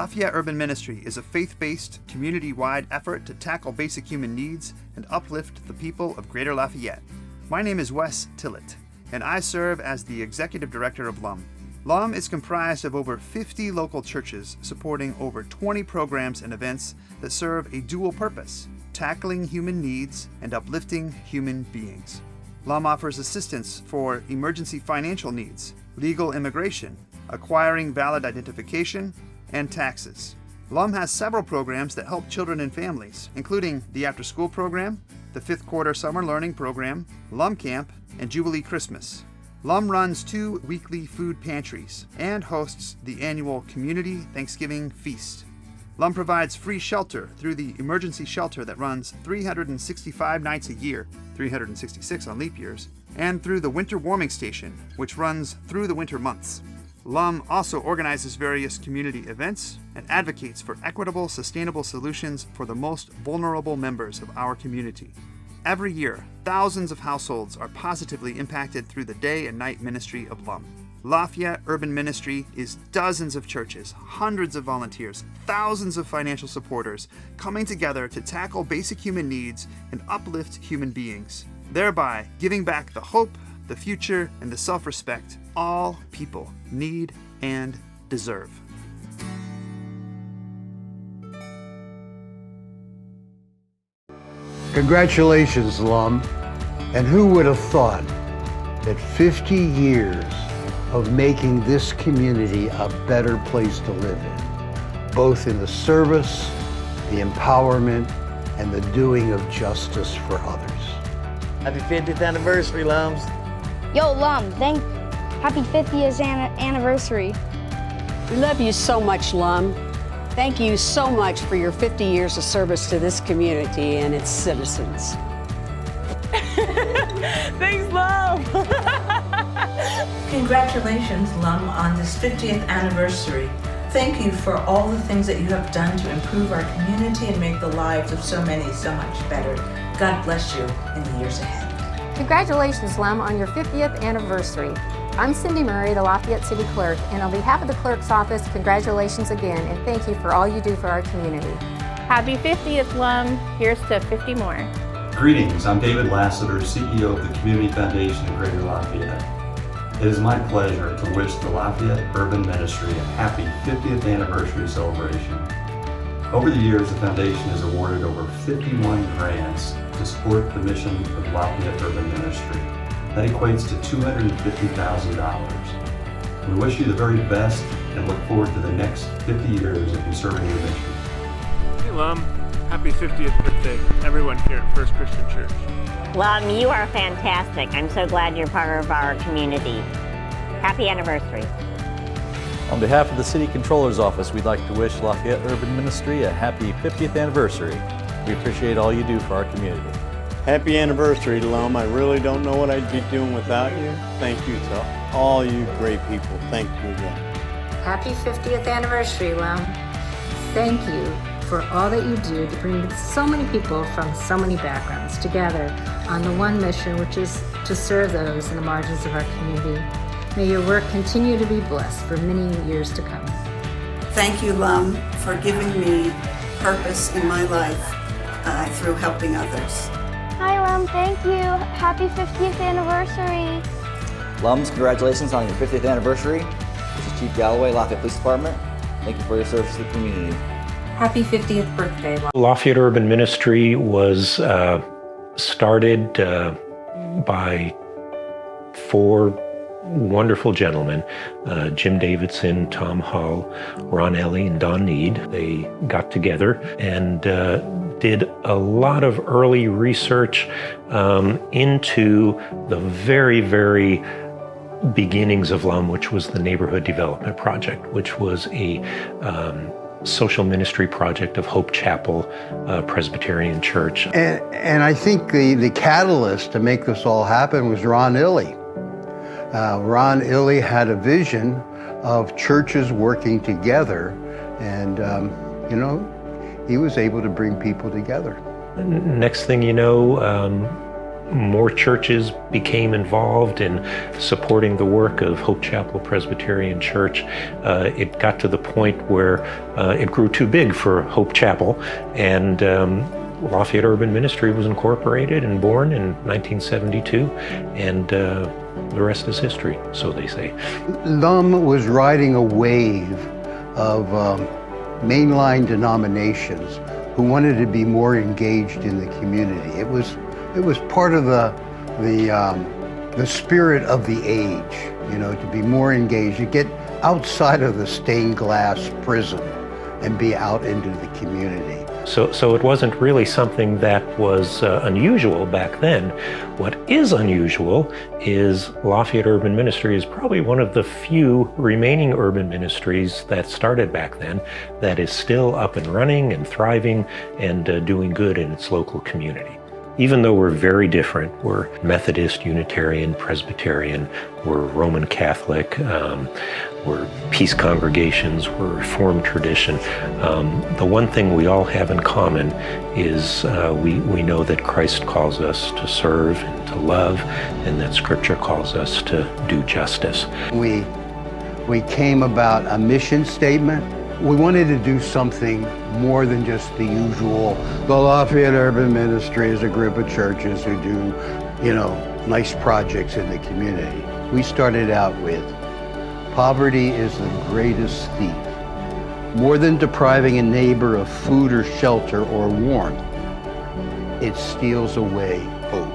Lafayette Urban Ministry is a faith-based, community-wide effort to tackle basic human needs and uplift the people of Greater Lafayette. My name is Wes Tillett, and I serve as the Executive Director of LUM. LUM is comprised of over 50 local churches supporting over 20 programs and events that serve a dual purpose: tackling human needs and uplifting human beings. LUM offers assistance for emergency financial needs, legal immigration, acquiring valid identification, and taxes. LUM has several programs that help children and families, including the after-school program, the 5th quarter summer learning program, LUM Camp, and Jubilee Christmas. LUM runs 2 weekly food pantries and hosts the annual Community Thanksgiving Feast. LUM provides free shelter through the emergency shelter that runs 365 nights a year, 366 on leap years, and through the Winter Warming Station, which runs through the winter months. LUM also organizes various community events and advocates for equitable, sustainable solutions for the most vulnerable members of our community. Every year, thousands of households are positively impacted through the day and night ministry of LUM. Lafayette Urban Ministry is dozens of churches, hundreds of volunteers, thousands of financial supporters coming together to tackle basic human needs and uplift human beings, thereby giving back the hope, the future, and the self-respect all people need and deserve. Congratulations, LUM. And who would have thought that 50 years of making this community a better place to live in, both in the service, the empowerment, and the doing of justice for others. Happy 50th anniversary, LUMs. Yo, LUM, happy 50th anniversary. We love you so much, LUM. Thank you so much for your 50 years of service to this community and its citizens. Thanks, LUM. Congratulations, LUM, on this 50th anniversary. Thank you for all the things that you have done to improve our community and make the lives of so many so much better. God bless you in the years ahead. Congratulations, LUM, on your 50th anniversary. I'm Cindy Murray, the Lafayette City Clerk, and on behalf of the Clerk's Office, congratulations again, and thank you for all you do for our community. Happy 50th, LUM. Here's to 50 more. Greetings, I'm David Lassiter, CEO of the Community Foundation in Greater Lafayette. It is my pleasure to wish the Lafayette Urban Ministry a happy 50th anniversary celebration. Over the years, the foundation has awarded over 51 grants to support the mission of Lafayette Urban Ministry. That equates to $250,000. We wish you the very best and look forward to the next 50 years of serving your mission. Hey, LUM. Happy 50th birthday, everyone here at First Christian Church. LUM, you are fantastic. I'm so glad you're part of our community. Happy anniversary. On behalf of the City Controller's Office, we'd like to wish Lafayette Urban Ministry a happy 50th anniversary. We appreciate all you do for our community. Happy anniversary, LUM. I really don't know what I'd be doing without you. Thank you to all you great people. Thank you again. Happy 50th anniversary, LUM. Thank you for all that you do to bring so many people from so many backgrounds together on the one mission, which is to serve those in the margins of our community. May your work continue to be blessed for many years to come. Thank you, LUM, for giving me purpose in my life through helping others. Hi, LUM, thank you. Happy 50th anniversary. LUMs, congratulations on your 50th anniversary. This is Chief Galloway, Lafayette Police Department. Thank you for your service to the community. Happy 50th birthday, LUM. Lafayette Urban Ministry was started by 4 wonderful gentlemen, Jim Davidson, Tom Hull, Ron Ellie, and Don Need. They got together and did a lot of early research into the very, very beginnings of LUM, which was the Neighborhood Development Project, which was a social ministry project of Hope Chapel Presbyterian Church. And I think the catalyst to make this all happen was Ron Illy. Ron Illy had a vision of churches working together, and he was able to bring people together. Next thing you know, more churches became involved in supporting the work of Hope Chapel Presbyterian Church, it got to the point where it grew too big for Hope Chapel, and Lafayette Urban Ministry was incorporated and born in 1972, and the rest is history, so they say. LUM was riding a wave of mainline denominations who wanted to be more engaged in the community. It was part of the spirit of the age, you know, to be more engaged, to get outside of the stained glass prison and be out into the community. So it wasn't really something that was unusual back then. What is unusual is Lafayette Urban Ministry is probably one of the few remaining urban ministries that started back then that is still up and running and thriving and doing good in its local community. Even though we're very different, we're Methodist, Unitarian, Presbyterian, we're Roman Catholic, we're peace congregations, we're Reformed tradition. The one thing we all have in common is we know that Christ calls us to serve and to love, and that Scripture calls us to do justice. We came about a mission statement. We wanted to do something more than just the usual. The Lafayette Urban Ministry is a group of churches who do, you know, nice projects in the community. We started out with, poverty is the greatest thief. More than depriving a neighbor of food or shelter or warmth, it steals away hope.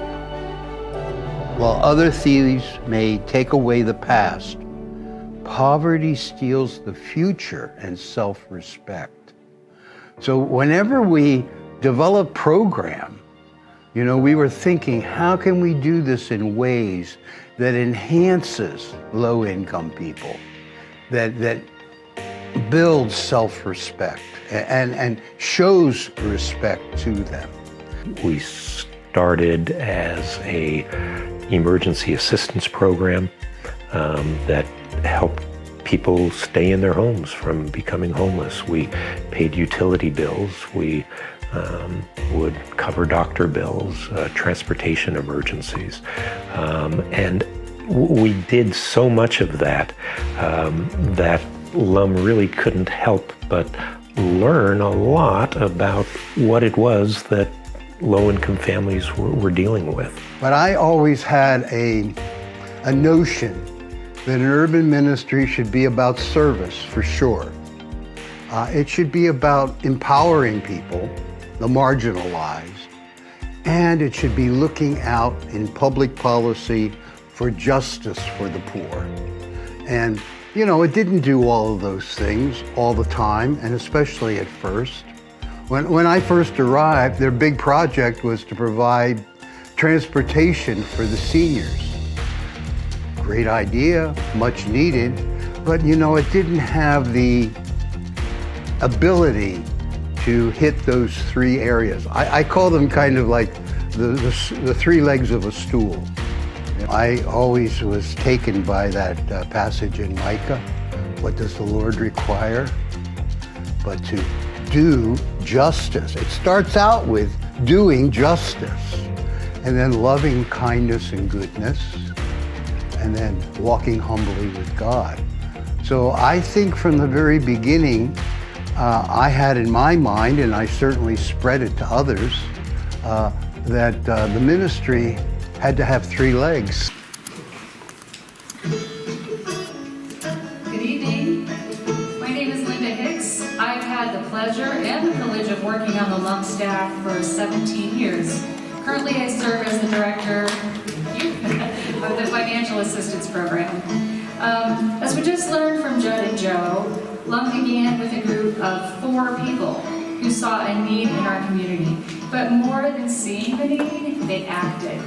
While other thieves may take away the past, poverty steals the future and self-respect. So whenever we develop program, you know, we were thinking, how can we do this in ways that enhances low-income people, that builds self-respect and shows respect to them. We started as a emergency assistance program that helped people stay in their homes from becoming homeless. We paid utility bills. We would cover doctor bills, transportation emergencies. And we did so much of that that LUM really couldn't help but learn a lot about what it was that low-income families were dealing with. But I always had a notion that an urban ministry should be about service, for sure. It should be about empowering people, the marginalized, and it should be looking out in public policy for justice for the poor. And, you know, it didn't do all of those things all the time, and especially at first. When I first arrived, their big project was to provide transportation for the seniors. Great idea, much needed, but you know, it didn't have the ability to hit those three areas. I call them kind of like the three legs of a stool. I always was taken by that passage in Micah. What does the Lord require? But to do justice. It starts out with doing justice, and then loving kindness and goodness, and then walking humbly with God. So I think from the very beginning, I had in my mind, and I certainly spread it to others, that the ministry had to have three legs. Good evening. My name is Linda Hicks. I've had the pleasure and the privilege of working on the LUM staff for 17 years. Currently, I serve as the director of the Financial Assistance Program. As we just learned from Judd and Joe, LUM began with a group of 4 people who saw a need in our community. But more than seeing the need, they acted,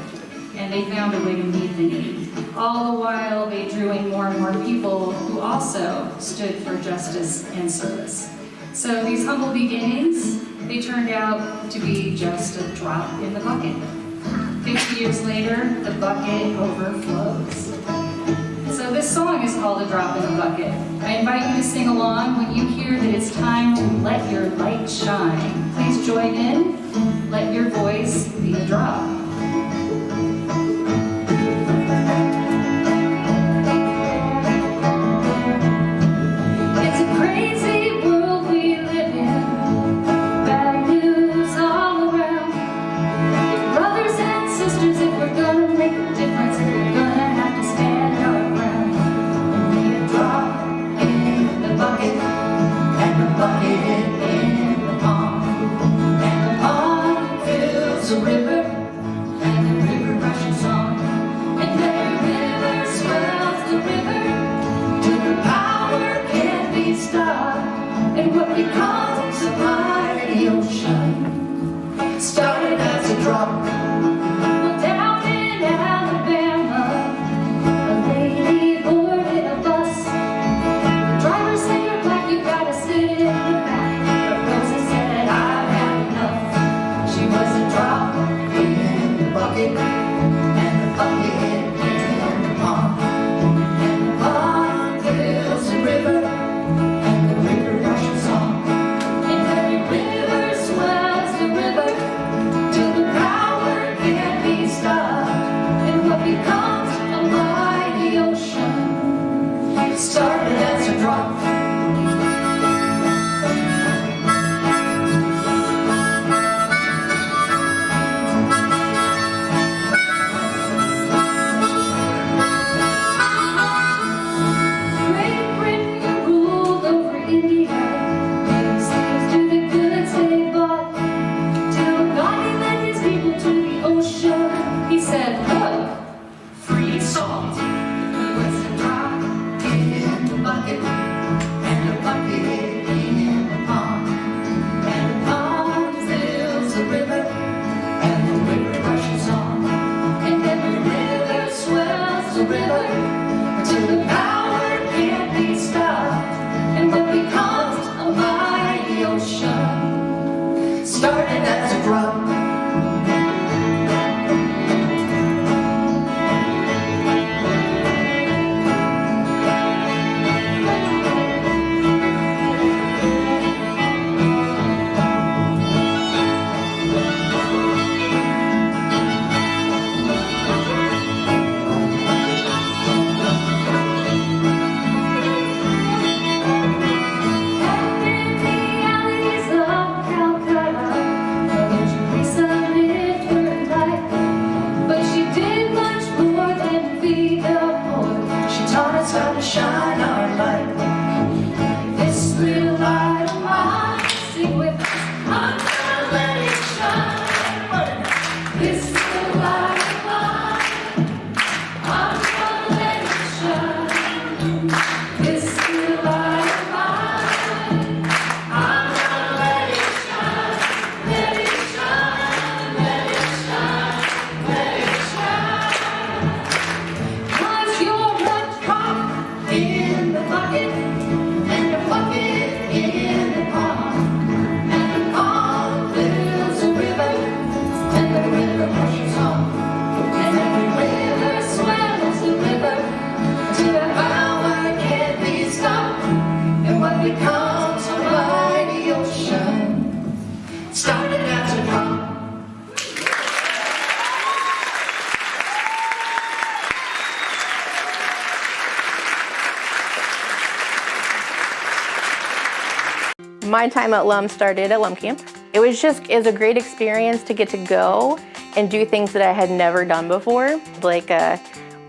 and they found a way to meet the need. All the while, they drew in more and more people who also stood for justice and service. So these humble beginnings, they turned out to be just a drop in the bucket. 50 years later, the bucket overflows. So this song is called A Drop in the Bucket. I invite you to sing along when you hear that it's time to let your light shine. Please join in. Let your voice be a drop. revolution started as a drum. Shine our light. This little light of mine, sing with us. I'm gonna let it shine. This little light of mine, I'm gonna let it shine. This little light of mine, I'm gonna let it shine. Let it shine, let it shine, let it shine. 'Cause you're a drop in the bucket, and the bucket in the pond, and the pond fills a river, and the river rushes on, and every river swells the river to the hour can't be stopped, and what becomes a mighty ocean started as a drop. My time at LUM started at LUM Camp. It was a great experience to get to go and do things that I had never done before, like the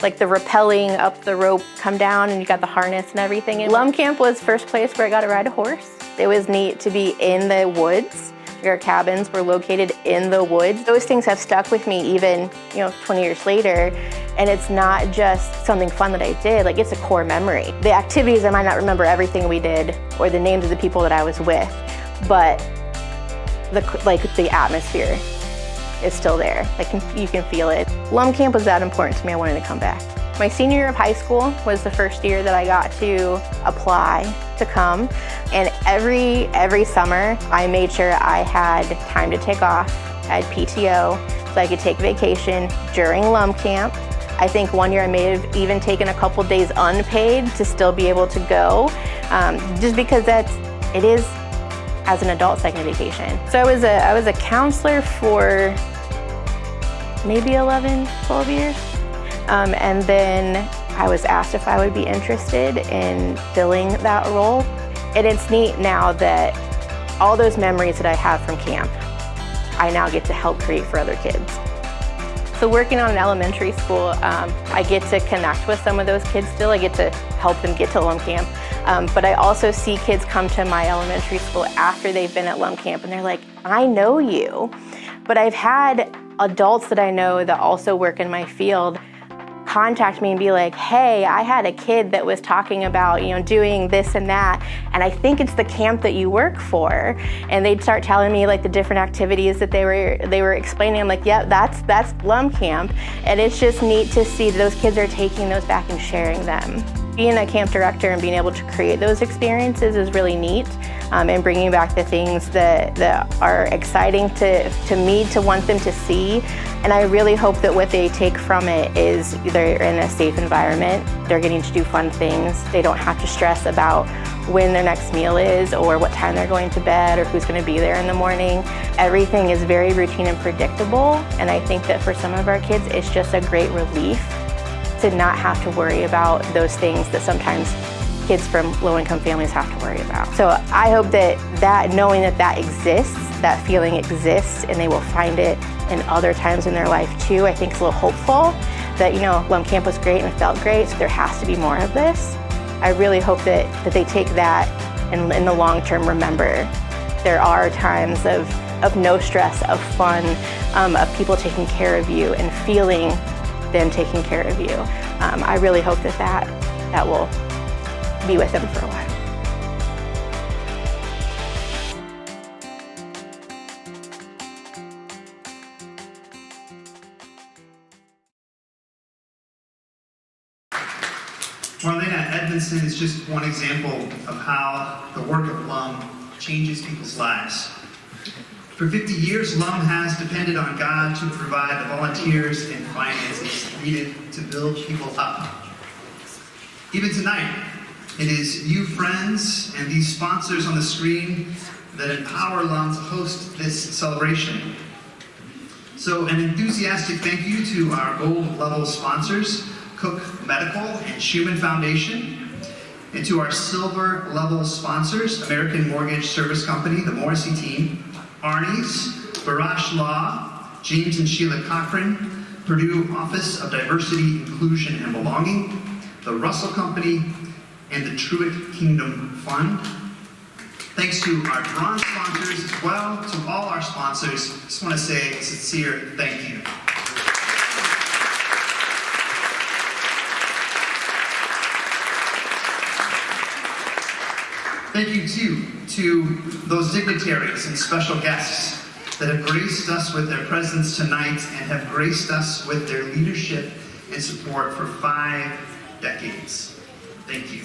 rappelling up the rope, come down, and you got the harness and everything. And LUM Camp was first place where I got to ride a horse. It was neat to be in the woods. Our cabins were located in the woods. Those things have stuck with me even, 20 years later. And it's not just something fun that I did, like it's a core memory. The activities, I might not remember everything we did or the names of the people that I was with, but the atmosphere is still there. You can feel it. LUM Camp was that important to me, I wanted to come back. My senior year of high school was the first year that I got to apply to come. And every summer, I made sure I had time to take off. I had PTO, so I could take vacation during LUM Camp. I think one year I may have even taken a couple days unpaid to still be able to go, just because it is, as an adult, second vacation. So I was a counselor for maybe 11, 12 years. And then I was asked if I would be interested in filling that role. And it's neat now that all those memories that I have from camp, I now get to help create for other kids. So working on an elementary school, I get to connect with some of those kids still. I get to help them get to LUM Camp. But I also see kids come to my elementary school after they've been at LUM Camp and they're like, I know you. But I've had adults that I know that also work in my field contact me and be like, hey, I had a kid that was talking about, doing this and that, and I think it's the camp that you work for. And they'd start telling me the different activities that they were explaining. I'm like, yeah, that's LUM Camp. And it's just neat to see that those kids are taking those back and sharing them. Being a camp director and being able to create those experiences is really neat, and bringing back the things that are exciting to me to want them to see. And I really hope that what they take from it is they're in a safe environment, they're getting to do fun things, they don't have to stress about when their next meal is or what time they're going to bed or who's going to be there in the morning. Everything is very routine and predictable, and I think that for some of our kids it's just a great relief to not have to worry about those things that sometimes kids from low-income families have to worry about. So I hope that knowing that exists, that feeling exists, and they will find it in other times in their life too, I think it's a little hopeful that, LUM Camp was great and it felt great, so there has to be more of this. I really hope that they take that and in the long term remember there are times of no stress, of fun, of people taking care of you and feeling them taking care of you. I really hope that will be with them for a while. Marlena Edmondson is just one example of how the work of LUM changes people's lives. For 50 years, LUM has depended on God to provide the volunteers and finances needed to build people up. Even tonight, it is you friends and these sponsors on the screen that empower LUM to host this celebration. So an enthusiastic thank you to our gold level sponsors, Cook Medical and Schumann Foundation, and to our silver level sponsors, American Mortgage Service Company, the Morrissey team, Arnie's, Barash Law, James and Sheila Cochran, Purdue Office of Diversity, Inclusion, and Belonging, the Russell Company, and the Truett Kingdom Fund. Thanks to our bronze sponsors as well, to all our sponsors, I just want to say a sincere thank you. Thank you too to those dignitaries and special guests that have graced us with their presence tonight and have graced us with their leadership and support for 5 decades. Thank you.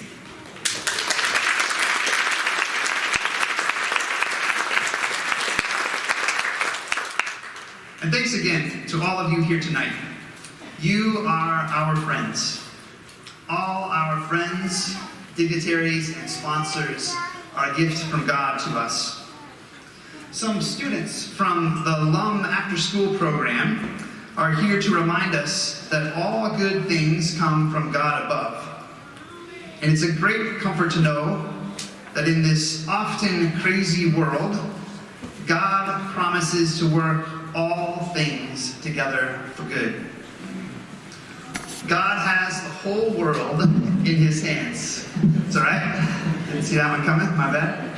And thanks again to all of you here tonight. You are our friends. All our friends, dignitaries, and sponsors are a gift from God to us. Some students from the LUM After School program are here to remind us that all good things come from God above. And it's a great comfort to know that in this often crazy world, God promises to work all things together for good. God has the whole world in his hands. It's all right? Didn't see that one coming? My bad.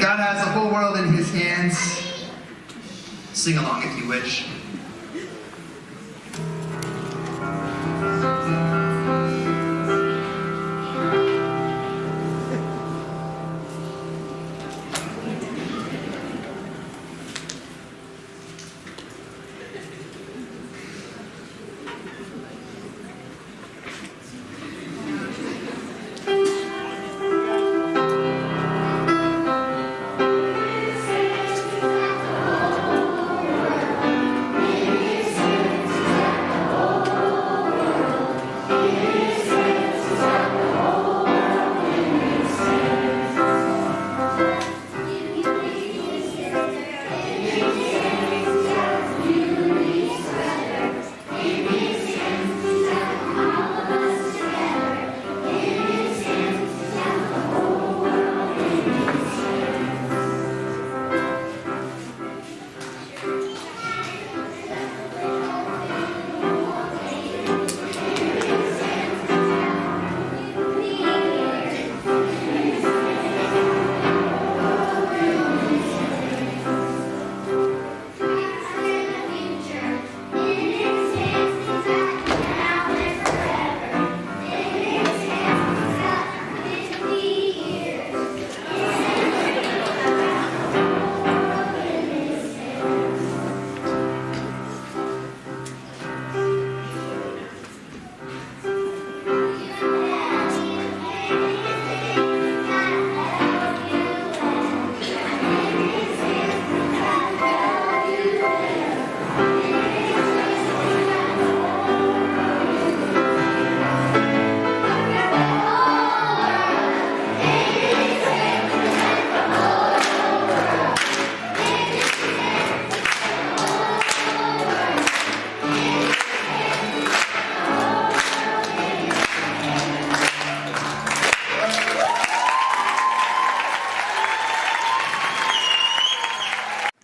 God has the whole world in his hands. Sing along if you wish.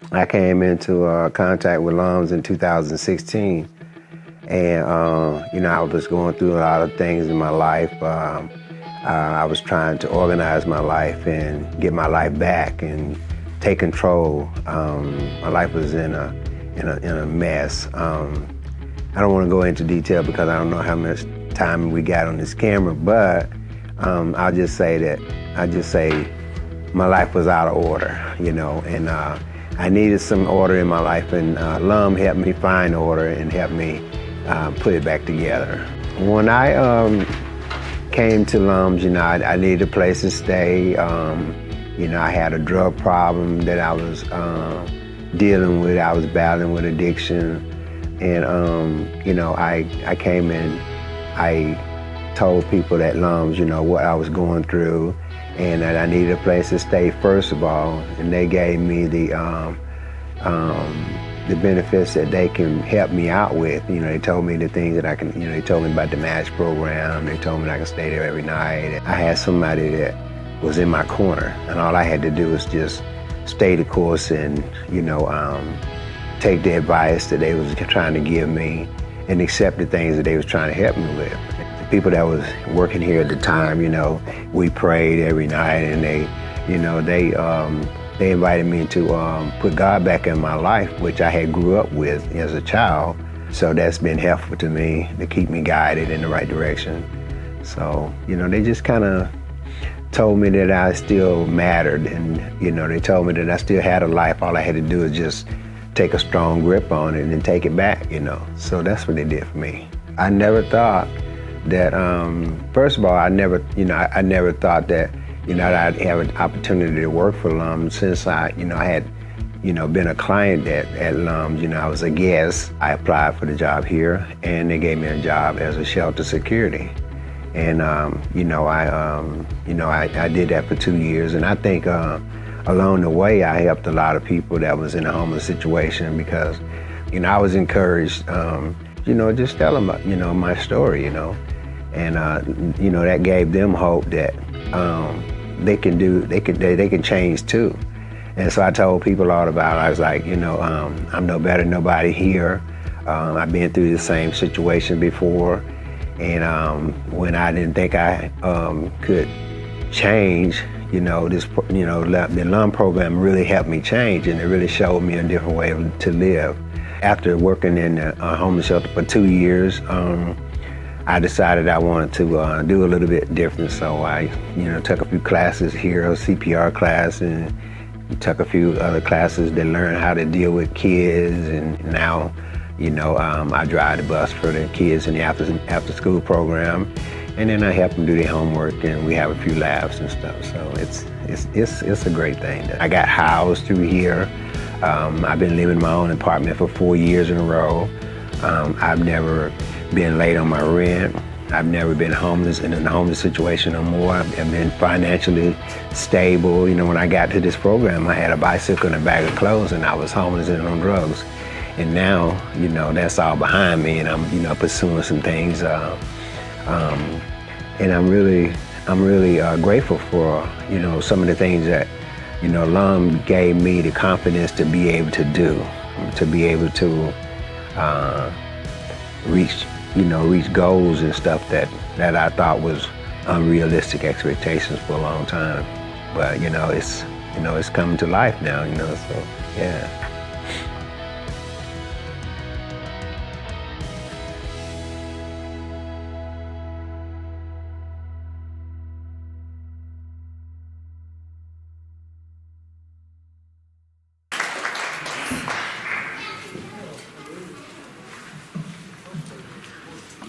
I came into contact with LUMS in 2016, and I was going through a lot of things in my life. I was trying to organize my life and get my life back and take control. My life was in a mess. I don't want to go into detail because I don't know how much time we got on this camera, but I'll just say my life was out of order, and I needed some order in my life, and LUM helped me find order and helped me put it back together. When I came to LUMS, I needed a place to stay. You know, I had a drug problem that I was dealing with. I was battling with addiction. And, you know, I came in, I told people at LUMS, you know, what I was going through and that I needed a place to stay, first of all. And they gave me the benefits that they can help me out with. You know, they told me the things that I can, you know, they told me about the MASH program. They told me that I could stay there every night. I had somebody that was in my corner, and all I had to do was just stay the course and, you know, take the advice that they was trying to give me and accept the things that they was trying to help me with. The people that was working here at the time, you know, we prayed every night, and they, you know, they invited me to put God back in my life, which I had grew up with as a child. So that's been helpful to me to keep me guided in the right direction. So, you know, they just kind of told me that I still mattered, and, you know, they told me that I still had a life. All I had to do is just take a strong grip on it and take it back, you know. So that's what they did for me. I never thought that, first of all, I never thought that, you know, that I'd have an opportunity to work for LUM since I had, you know, been a client at LUM. You know, I was a guest. I applied for the job here, and they gave me a job as a shelter security. And, you know, I did that for 2 years, and I think along the way, I helped a lot of people that was in a homeless situation because, you know, I was encouraged, you know, just tell them, you know, my story, you know. And, you know, that gave them hope that they can change too. And so I told people all about it. I was like, you know, I'm no better than nobody here. I've been through the same situation before. And when I didn't think I could change, you know, the LUM program really helped me change, and it really showed me a different way to live. After working in a homeless shelter for 2 years, I decided I wanted to do a little bit different. So I, you know, took a few classes here, a CPR class, and took a few other classes that learned how to deal with kids. And now, you know, I drive the bus for the kids in the after school program, and then I help them do their homework, and we have a few laughs and stuff. So it's a great thing. I got housed through here. I've been living in my own apartment for 4 years in a row. I've never been late on my rent. I've never been homeless in a homeless situation no more. I've been financially stable. You know, when I got to this program, I had a bicycle and a bag of clothes, and I was homeless and on drugs. And now, you know, that's all behind me, and I'm, you know, pursuing some things. And I'm really grateful for, you know, some of the things that, you know, LUM gave me the confidence to be able to do, to be able to reach goals and stuff that I thought was unrealistic expectations for a long time. But, you know, it's coming to life now, you know, so, yeah.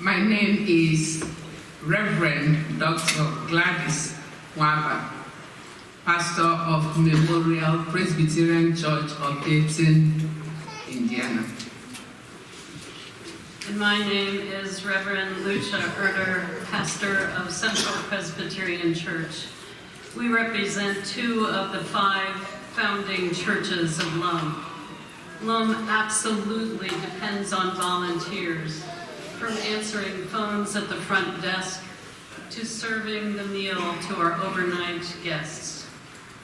My name is Reverend Dr. Gladys Waba, pastor of Memorial Presbyterian Church of Dayton, Indiana. And my name is Reverend Lucia Erder, pastor of Central Presbyterian Church. We represent 2 of the 5 founding churches of LUM. LUM absolutely depends on volunteers, from answering phones at the front desk to serving the meal to our overnight guests,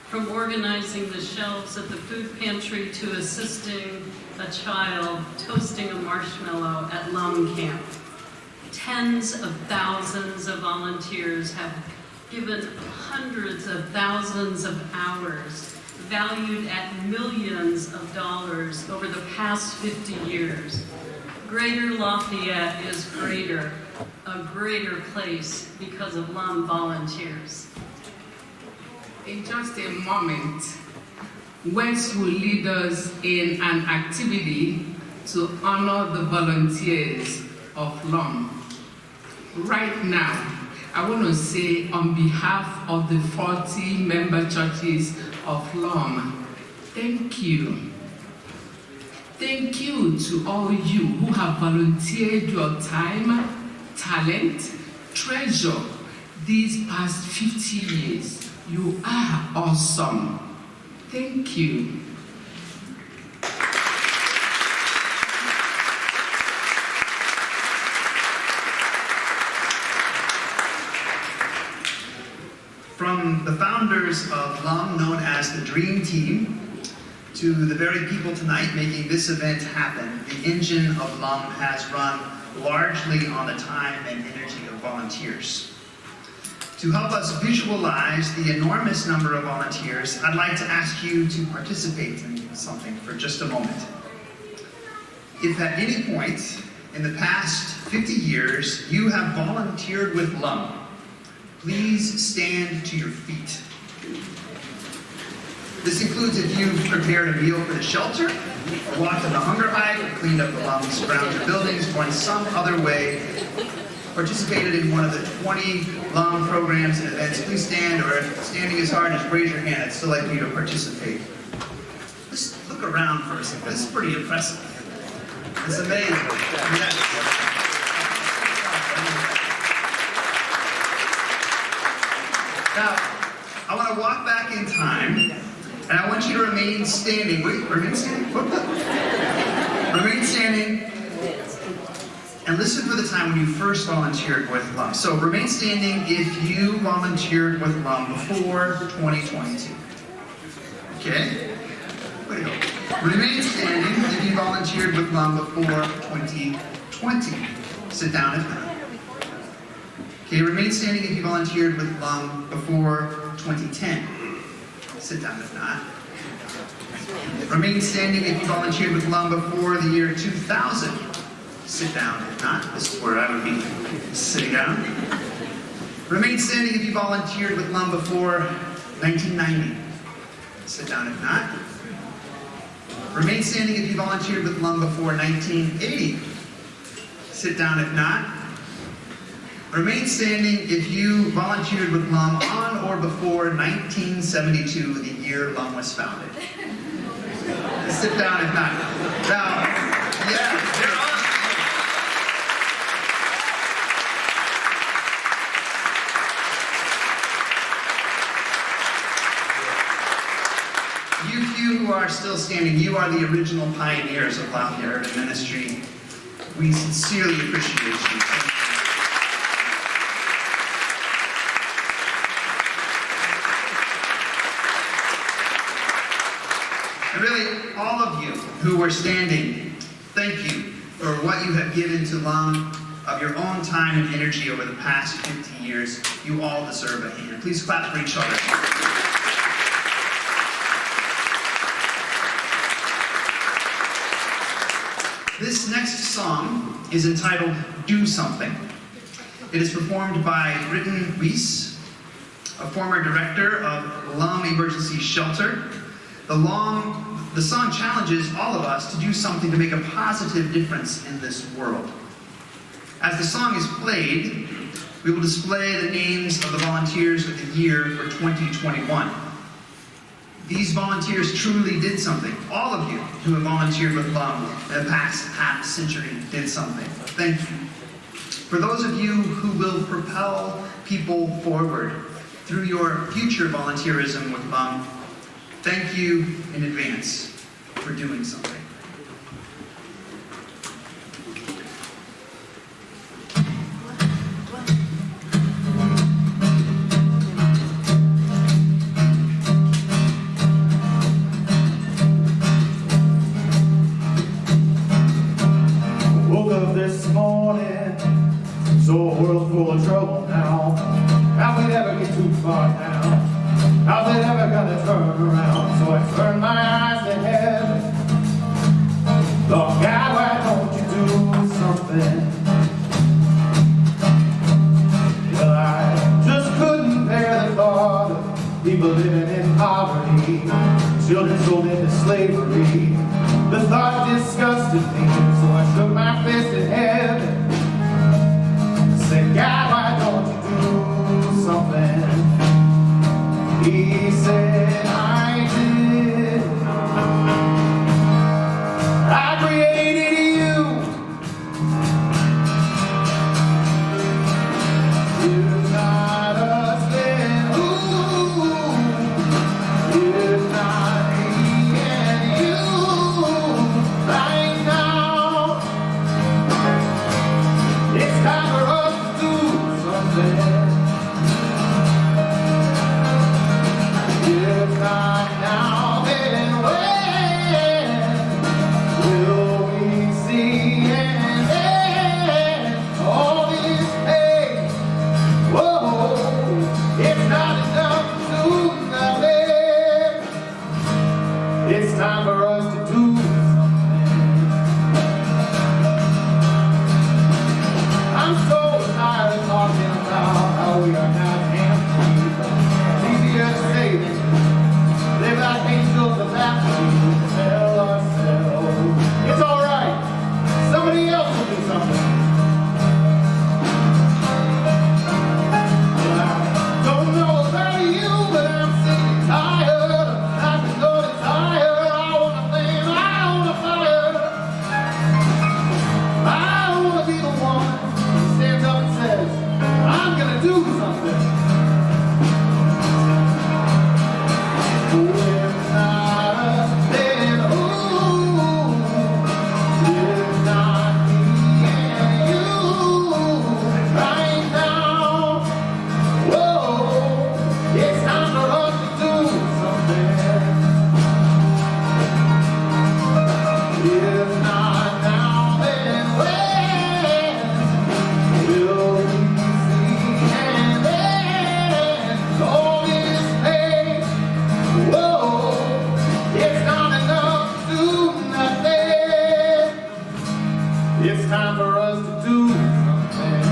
from organizing the shelves at the food pantry to assisting a child toasting a marshmallow at LUM camp. Tens of thousands of volunteers have given hundreds of thousands of hours, valued at millions of dollars over the past 50 years. Greater Lafayette is greater, a greater place because of LUM volunteers. In just a moment, Wes will lead us in an activity to honor the volunteers of LUM. Right now, I want to say on behalf of the 40 member churches of LUM, thank you. Thank you to all you who have volunteered your time, talent, treasure these past 50 years. You are awesome. Thank you. From the founders of LUM, known as the Dream Team, to the very people tonight making this event happen, the engine of LUM has run largely on the time and energy of volunteers. To help us visualize the enormous number of volunteers, I'd like to ask you to participate in something for just a moment. If at any point in the past 50 years you have volunteered with LUM, please stand to your feet. This includes if you've prepared a meal for the shelter, or walked on the hunger hike, or cleaned up the LUM surrounding buildings, or in some other way participated in one of the 20 LUM programs and events. Please stand, or if standing is hard, just raise your hand. I'd still like you to participate. Just look around for a second. This is pretty impressive. It's amazing. Now, I want to walk back in time, and I want you to remain standing. Wait, remain standing? What the? Remain standing, and listen for the time when you first volunteered with LUM. So remain standing if you volunteered with LUM before 2022. Okay? Way to go. Remain standing if you volunteered with LUM before 2020. Sit down if not. Okay, remain standing if you volunteered with LUM before 2010. Sit down if not. Remain standing if you volunteered with LUM before the year 2000. Sit down if not. This is where I would be sitting down. Remain standing if you volunteered with LUM before 1990. Sit down if not. Remain standing if you volunteered with LUM before 1980. Sit down if not. Remain standing if you volunteered with LUM on or before 1972, the year LUM was founded. Sit down if not. Now, yeah, they're awesome. You few who are still standing, you are the original pioneers of Lafayette Urban Ministry. We sincerely appreciate you. And really, all of you who were standing, thank you for what you have given to LUM of your own time and energy over the past 50 years. You all deserve a hand. Please clap for each other. This next song is entitled Do Something. It is performed by Britton Weiss, a former director of LUM Emergency Shelter. The song challenges all of us to do something to make a positive difference in this world. As the song is played, we will display the names of the volunteers of the year for 2021. These volunteers truly did something. All of you who have volunteered with LUM in the past half century did something. Thank you. For those of you who will propel people forward through your future volunteerism with LUM, thank you in advance for doing something. Woke up this morning, saw a world full of trouble now. How we never get too far now? How's it ever gonna turn around? So I turn my eyes to heaven. Lord God, why don't you do something? Well, I just couldn't bear the thought of people living in poverty, children sold into slavery. The thought disgusted me, so I shook my fist at heaven. I said, God, why don't you do It's time for us to do something. I'm so tired of talking about how we are not empty. It's easier to say than to live like angels of baptism. Tell ourselves it's all right. Somebody else will do something. Well, I don't know about you, but I'm sick and tired. I've been going tired. I want to flame. I want to fire. I want to be the one who stands up and says, I'm going to do something. If not us, then who? If not me and you, right now. Whoa, it's time for us to do something. If not now, then when will we see and then all this pain? Whoa, it's not enough to do nothing. It's time for us to do something.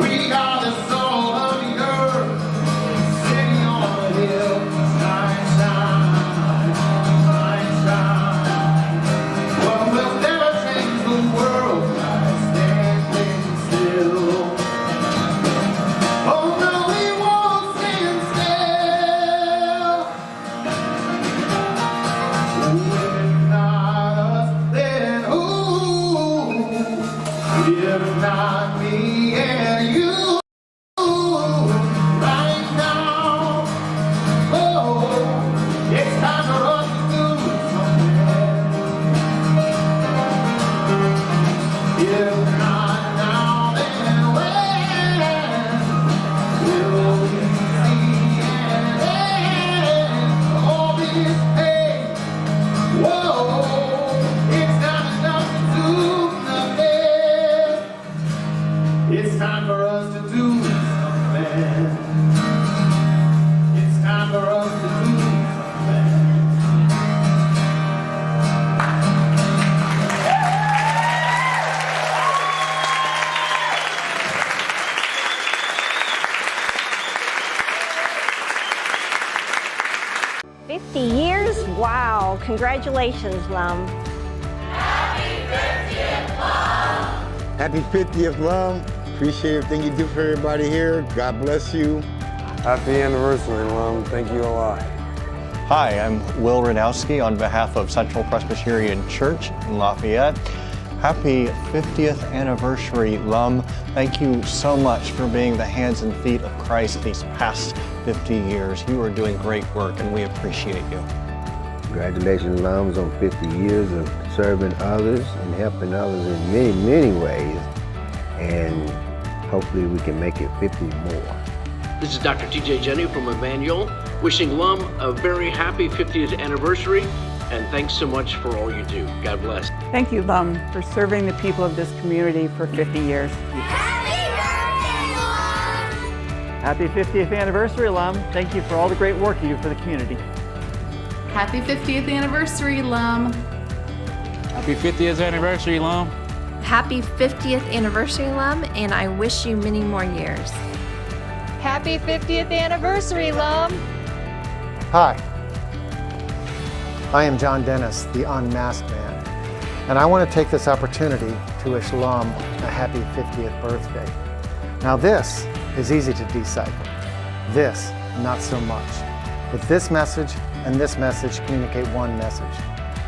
We got the soul of the earth, sitting on a hill. Shine, shine, shine, shine. Well, we'll never change the world by standing still. Oh no, we won't stand still. If not us, then who? If not me and you, right now. Oh, it's time for us to do something. If not now, then when will we see and end all this pain? Whoa, it's not enough to do nothing. It's time for us to do something. It's time for us to do something. Years? Wow. Congratulations, LUM. Happy 50th, LUM. Appreciate everything you do for everybody here. God bless you. Happy anniversary, LUM. Thank you a lot. Hi, I'm Will Radowski on behalf of Central Presbyterian Church in Lafayette. Happy 50th anniversary, LUM. Thank you so much for being the hands and feet of Christ these past 50 years. You are doing great work and we appreciate you. Congratulations, LUMs, on 50 years of serving others and helping others in many, many ways. And hopefully we can make it 50 more. This is Dr. TJ Jenny from Emmanuel, wishing LUM a very happy 50th anniversary, and thanks so much for all you do. God bless. Thank you, LUM, for serving the people of this community for 50 years. Happy 50th anniversary, LUM. Thank you for all the great work you do for the community. Happy 50th anniversary, LUM. Happy 50th anniversary, LUM. Happy 50th anniversary, LUM, and I wish you many more years. Happy 50th anniversary, LUM. Hi, I am John Dennis, the Unmasked Man, and I want to take this opportunity to wish LUM a happy 50th birthday. Now this is easy to decipher. This, not so much. But this message and this message communicate one message.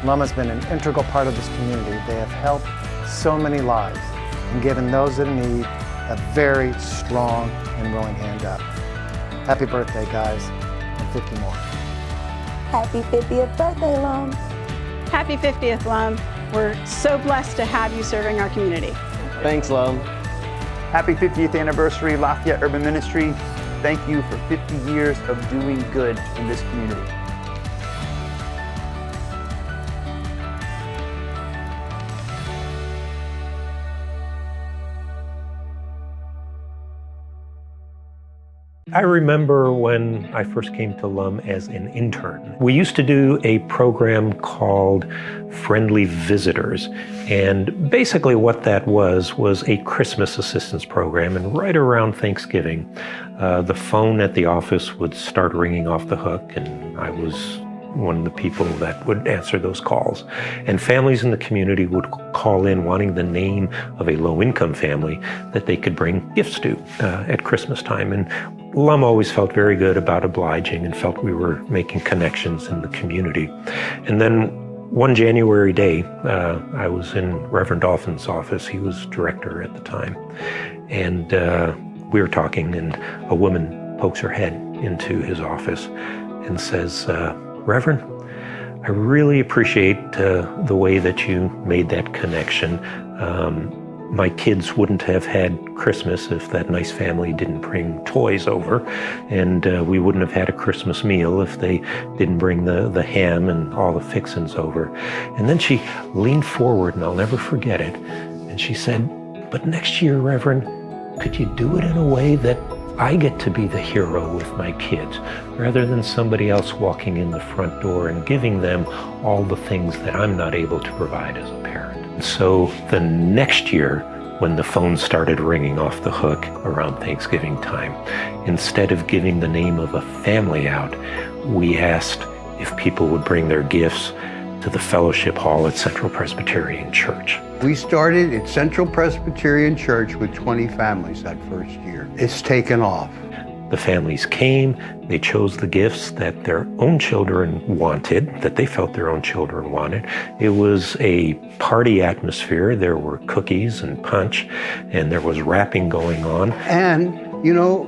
LUM has been an integral part of this community. They have helped so many lives and given those in need a very strong and willing hand up. Happy birthday, guys, and 50 more. Happy 50th birthday, LUM. Happy 50th, LUM. We're so blessed to have you serving our community. Thanks, LUM. Happy 50th anniversary, Lafayette Urban Ministry. Thank you for 50 years of doing good in this community. I remember when I first came to LUM as an intern. We used to do a program called Friendly Visitors, and basically what that was a Christmas assistance program. And right around Thanksgiving, the phone at the office would start ringing off the hook, and I was one of the people that would answer those calls. And families in the community would call in wanting the name of a low-income family that they could bring gifts to at Christmas time. And LUM always felt very good about obliging and felt we were making connections in the community. And then one January day, I was in Reverend Dolphin's office. He was director at the time. And we were talking, and a woman pokes her head into his office and says, Reverend, I really appreciate the way that you made that connection. My kids wouldn't have had Christmas if that nice family didn't bring toys over, and we wouldn't have had a Christmas meal if they didn't bring the ham and all the fixings over. And then she leaned forward, and I'll never forget it, and she said, but next year, Reverend, could you do it in a way that I get to be the hero with my kids, rather than somebody else walking in the front door and giving them all the things that I'm not able to provide as a parent. And so the next year, when the phone started ringing off the hook around Thanksgiving time, instead of giving the name of a family out, we asked if people would bring their gifts to the fellowship hall at Central Presbyterian Church. We started at Central Presbyterian Church with 20 families that first year. It's taken off. The families came, they chose the gifts that their own children wanted, that they felt their own children wanted. It was a party atmosphere. There were cookies and punch, and there was wrapping going on. And, you know,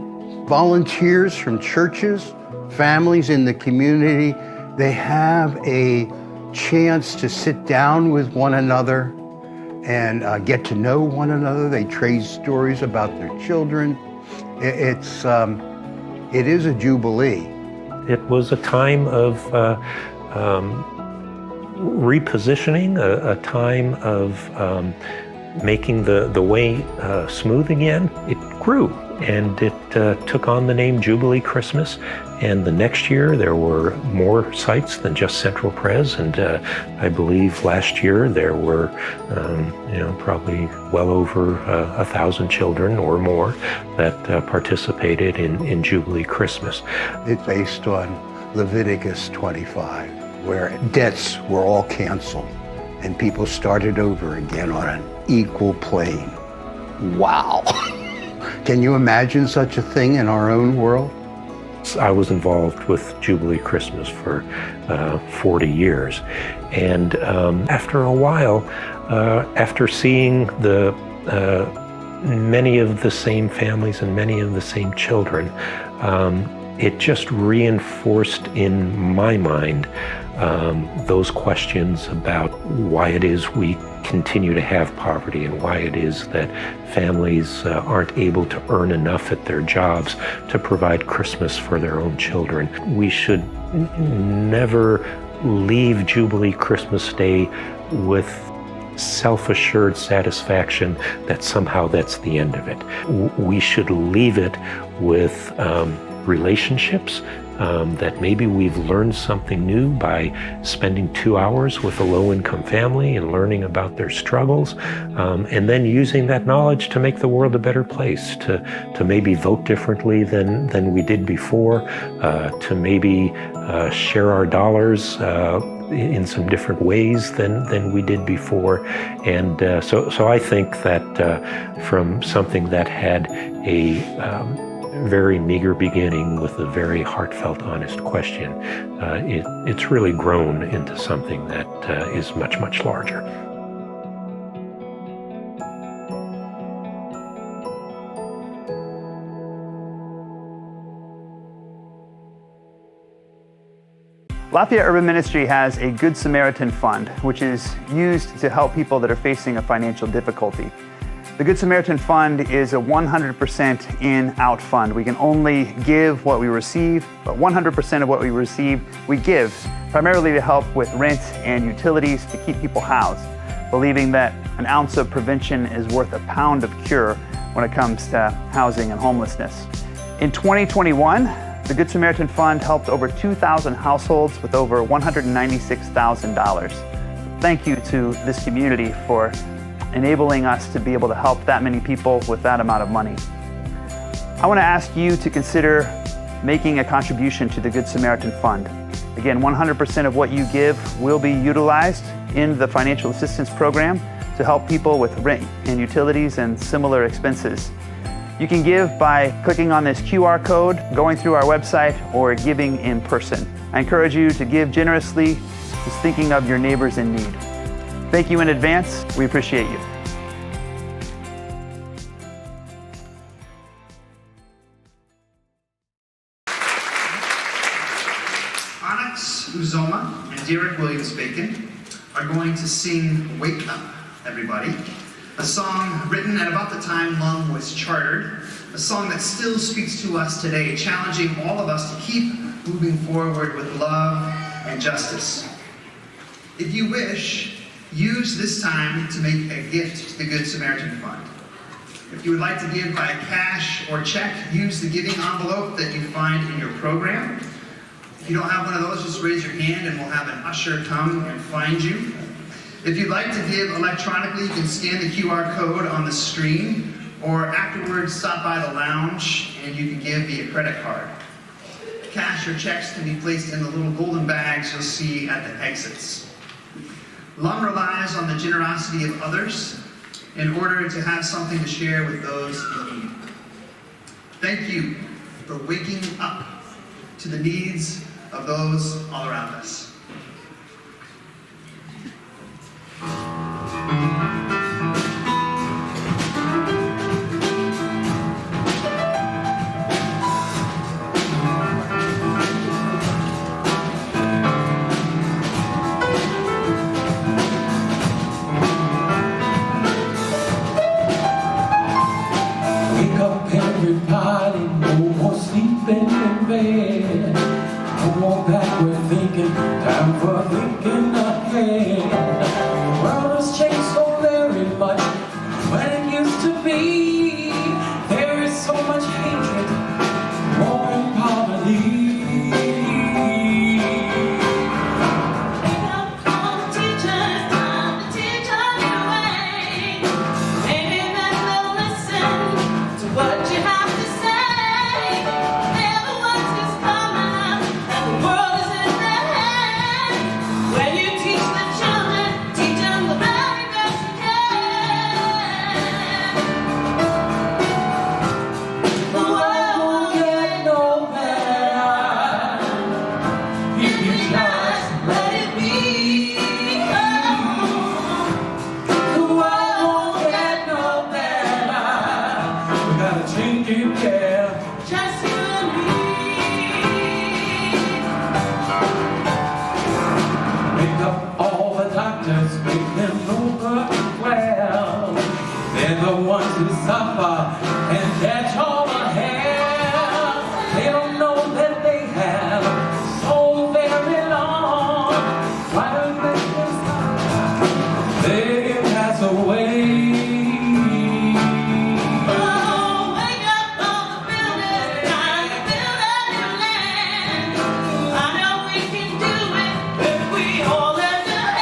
volunteers from churches, families in the community, they have a chance to sit down with one another and get to know one another. They trade stories about their children. It is a jubilee. It was a time of repositioning, a time of making the way smooth again. It grew, and it took on the name Jubilee Christmas. And the next year, there were more sites than just Central Pres, and I believe last year there were, probably well over 1,000 children or more that participated in Jubilee Christmas. It's based on Leviticus 25, where debts were all canceled, and people started over again on an equal plane. Wow! Can you imagine such a thing in our own world? I was involved with Jubilee Christmas for 40 years. And after a while, after seeing the many of the same families and many of the same children, it just reinforced in my mind those questions about why it is we continue to have poverty and why it is that families aren't able to earn enough at their jobs to provide Christmas for their own children. We should never leave Jubilee Christmas Day with self-assured satisfaction that somehow that's the end of it. We should leave it with relationships, that maybe we've learned something new by spending 2 hours with a low-income family and learning about their struggles, and then using that knowledge to make the world a better place, to maybe vote differently than we did before, to maybe share our dollars in some different ways than we did before. And so I think that from something that had a very meager beginning with a very heartfelt, honest question, it's really grown into something that is much, much larger. Lafayette Urban Ministry has a Good Samaritan Fund, which is used to help people that are facing a financial difficulty. The Good Samaritan Fund is a 100% in-out fund. We can only give what we receive, but 100% of what we receive, we give, primarily to help with rent and utilities to keep people housed, believing that an ounce of prevention is worth a pound of cure when it comes to housing and homelessness. In 2021, the Good Samaritan Fund helped over 2,000 households with over $196,000. Thank you to this community for enabling us to be able to help that many people with that amount of money. I want to ask you to consider making a contribution to the Good Samaritan Fund. Again, 100% of what you give will be utilized in the financial assistance program to help people with rent and utilities and similar expenses. You can give by clicking on this QR code, going through our website, or giving in person. I encourage you to give generously, just thinking of your neighbors in need. Thank you in advance. We appreciate you. Onyx Uzoma and Derek Williams-Bacon are going to sing Wake Up, Everybody, a song written at about the time LUM was chartered, a song that still speaks to us today, challenging all of us to keep moving forward with love and justice. If you wish, use this time to make a gift to the Good Samaritan Fund. If you would like to give by cash or check, use the giving envelope that you find in your program. If you don't have one of those, just raise your hand and we'll have an usher come and find you. If you'd like to give electronically, you can scan the QR code on the screen, or afterwards stop by the lounge and you can give via credit card. Cash or checks can be placed in the little golden bags you'll see at the exits. LUM relies on the generosity of others in order to have something to share with those in need. Thank you for waking up to the needs of those all around us. Wake up everybody, no more sleeping in bed. No more backward thinking, time for thinking ahead. The world has changed so very much when it used to be. There is so much hatred, war and poverty. They're the ones who suffer and catch all the hell. They don't know that they have so very long. Why don't they just stop? They pass away. Oh, wake up all the builders, time to build a new land. I know we can do it if we hold it together.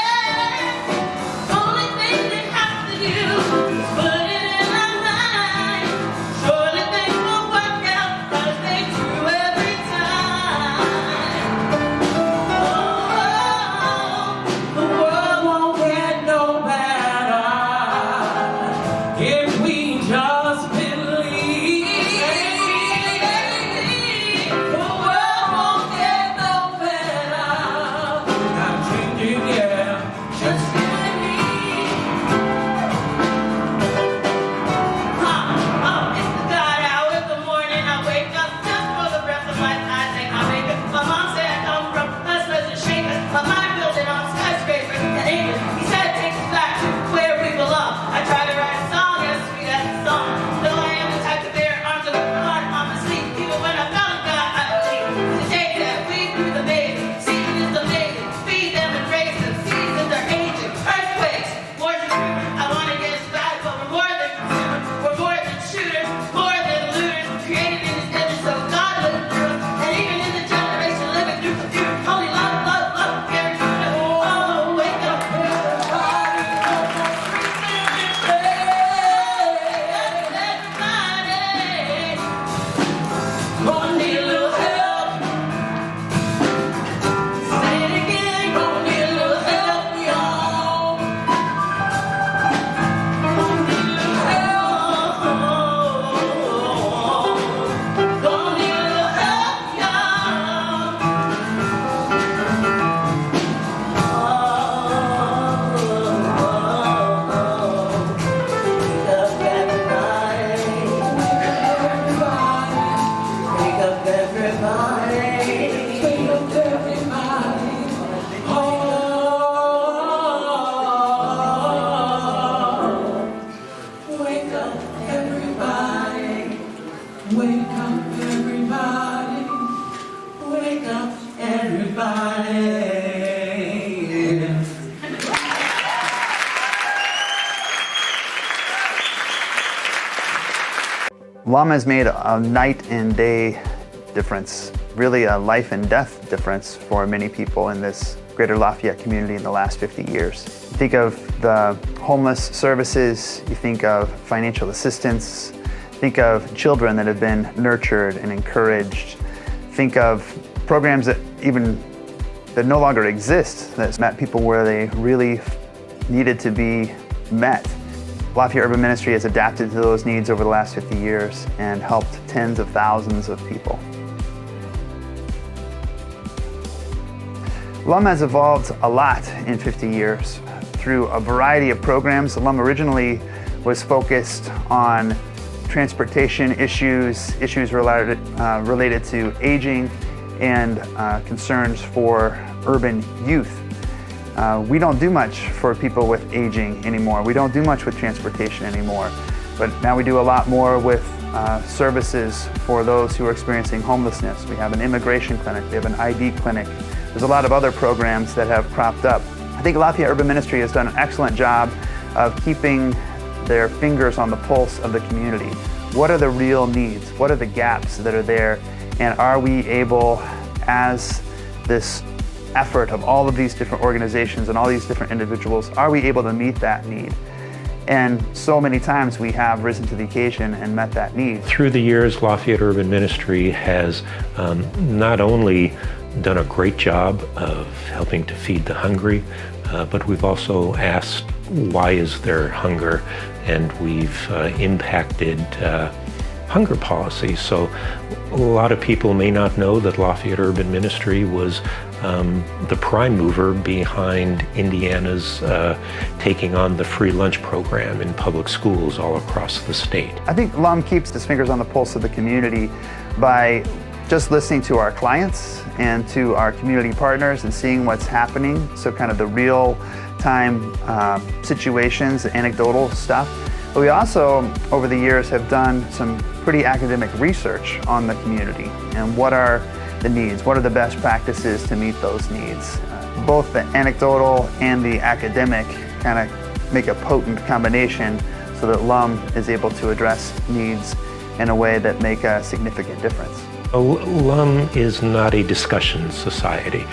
LUM has made a night and day difference, really a life and death difference for many people in this greater Lafayette community in the last 50 years. You think of the homeless services, you think of financial assistance, think of children that have been nurtured and encouraged, think of programs that no longer exist, that's met people where they really needed to be met. Lafayette Urban Ministry has adapted to those needs over the last 50 years and helped tens of thousands of people. LUM has evolved a lot in 50 years through a variety of programs. LUM originally was focused on transportation issues related to aging and concerns for urban youth. We don't do much for people with aging anymore. We don't do much with transportation anymore. But now we do a lot more with services for those who are experiencing homelessness. We have an immigration clinic, we have an ID clinic. There's a lot of other programs that have cropped up. I think Lafayette Urban Ministry has done an excellent job of keeping their fingers on the pulse of the community. What are the real needs? What are the gaps that are there? And are we able, as this effort of all of these different organizations and all these different individuals, are we able to meet that need? And so many times we have risen to the occasion and met that need. Through the years, Lafayette Urban Ministry has not only done a great job of helping to feed the hungry, but we've also asked, why is there hunger? And we've impacted hunger policy. So a lot of people may not know that Lafayette Urban Ministry was the prime mover behind Indiana's taking on the free lunch program in public schools all across the state. I think LUM keeps its fingers on the pulse of the community by just listening to our clients and to our community partners and seeing what's happening. So kind of the real-time situations, the anecdotal stuff. But we also, over the years, have done some pretty academic research on the community and what are the needs, what are the best practices to meet those needs. Both the anecdotal and the academic kind of make a potent combination so that LUM is able to address needs in a way that make a significant difference. LUM is not a discussion society.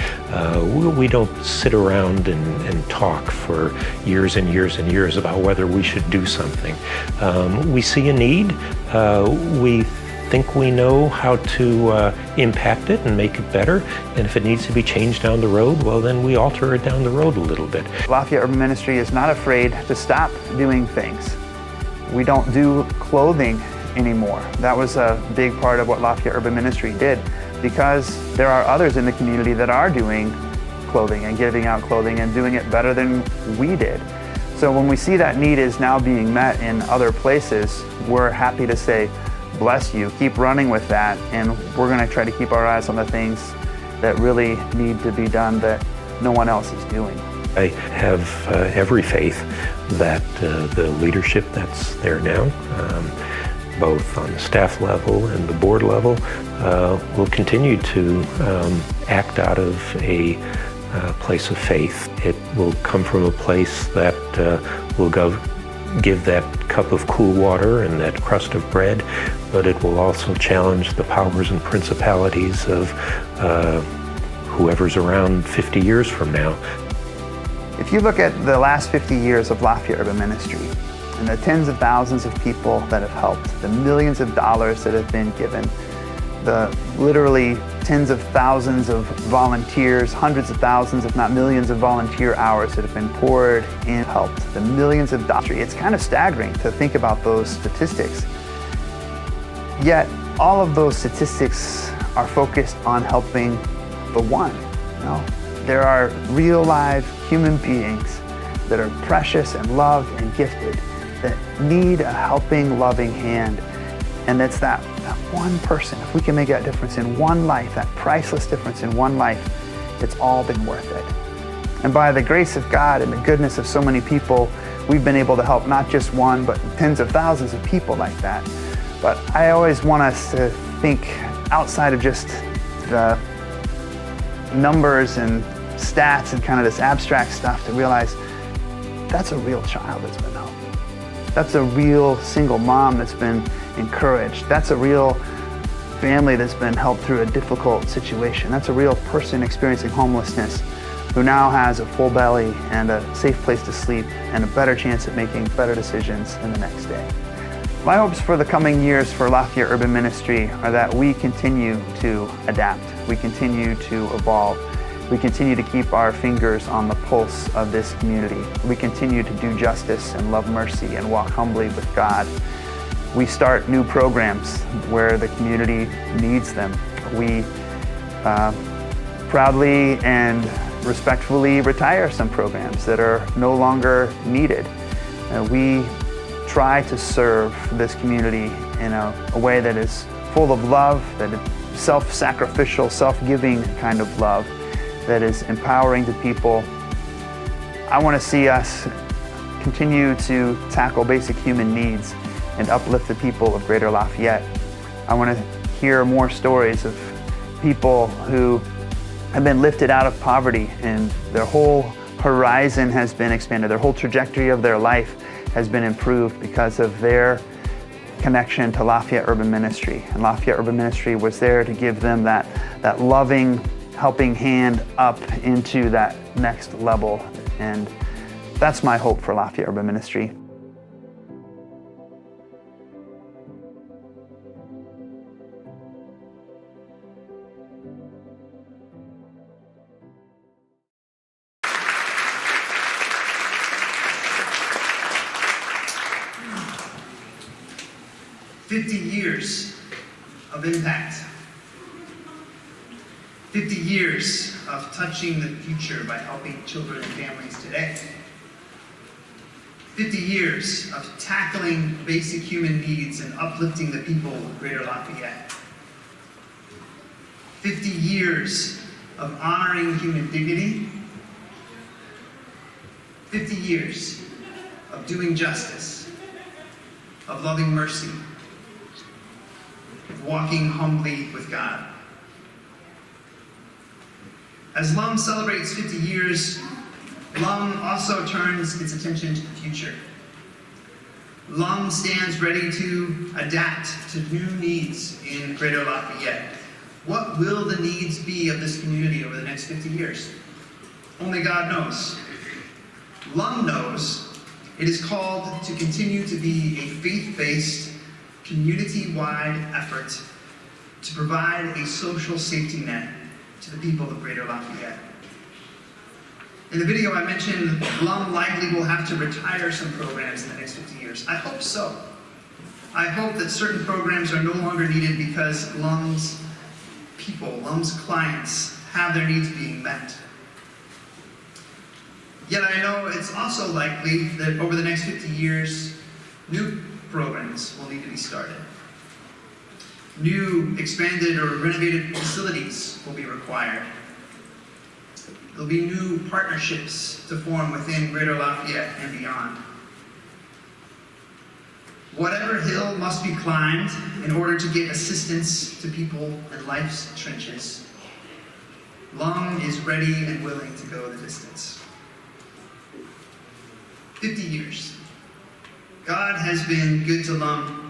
We don't sit around and talk for years and years and years about whether we should do something. We see a need. We think we know how to impact it and make it better. And if it needs to be changed down the road, well, then we alter it down the road a little bit. Lafayette Urban Ministry is not afraid to stop doing things. We don't do clothing anymore. That was a big part of what Lafayette Urban Ministry did, because there are others in the community that are doing clothing and giving out clothing and doing it better than we did. So when we see that need is now being met in other places, we're happy to say, bless you, keep running with that, and we're going to try to keep our eyes on the things that really need to be done that no one else is doing. I have every faith that the leadership that's there now, both on the staff level and the board level, will continue to act out of a place of faith. It will come from a place that will give that cup of cool water and that crust of bread, but it will also challenge the powers and principalities of whoever's around 50 years from now. If you look at the last 50 years of Lafayette Urban Ministry, and the tens of thousands of people that have helped, the millions of dollars that have been given, the literally tens of thousands of volunteers, hundreds of thousands, if not millions of volunteer hours that have been poured in, helped, the millions of dollars. It's kind of staggering to think about those statistics. Yet, all of those statistics are focused on helping the one. No, there are real live human beings that are precious and loved and gifted that need a helping, loving hand. And that's that one person. If we can make that difference in one life, that priceless difference in one life, it's all been worth it. And by the grace of God and the goodness of so many people, we've been able to help not just one, but tens of thousands of people like that. But I always want us to think outside of just the numbers and stats and kind of this abstract stuff, to realize that's a real child that's been helped. That's a real single mom that's been encouraged. That's a real family that's been helped through a difficult situation. That's a real person experiencing homelessness who now has a full belly and a safe place to sleep and a better chance at making better decisions in the next day. My hopes for the coming years for Lafayette Urban Ministry are that we continue to adapt, we continue to evolve, we continue to keep our fingers on the pulse of this community. We continue to do justice and love mercy and walk humbly with God. We start new programs where the community needs them. We proudly and respectfully retire some programs that are no longer needed. We try to serve this community in a way that is full of love, that is self-sacrificial, self-giving kind of love, that is empowering to people. I want to see us continue to tackle basic human needs and uplift the people of Greater Lafayette. I want to hear more stories of people who have been lifted out of poverty and their whole horizon has been expanded. Their whole trajectory of their life has been improved because of their connection to Lafayette Urban Ministry. And Lafayette Urban Ministry was there to give them that loving, helping hand up into that next level. And that's my hope for Lafayette Urban Ministry. Years of impact. 50 years of touching the future by helping children and families today. 50 years of tackling basic human needs and uplifting the people of Greater Lafayette. 50 years of honoring human dignity. 50 years of doing justice, of loving mercy, walking humbly with God. As LUM celebrates 50 years, LUM also turns its attention to the future. LUM stands ready to adapt to new needs in Greater Lafayette. What will the needs be of this community over the next 50 years? Only God knows. LUM knows it is called to continue to be a faith-based, community-wide effort to provide a social safety net to the people of Greater Lafayette. In the video I mentioned, LUM likely will have to retire some programs in the next 50 years. I hope so. I hope that certain programs are no longer needed because LUM's people, LUM's clients, have their needs being met. Yet I know it's also likely that over the next 50 years, new programs will need to be started. New, expanded, or renovated facilities will be required. There'll be new partnerships to form within Greater Lafayette and beyond. Whatever hill must be climbed in order to get assistance to people in life's trenches, LUM is ready and willing to go the distance. 50 years. God has been good to LUM.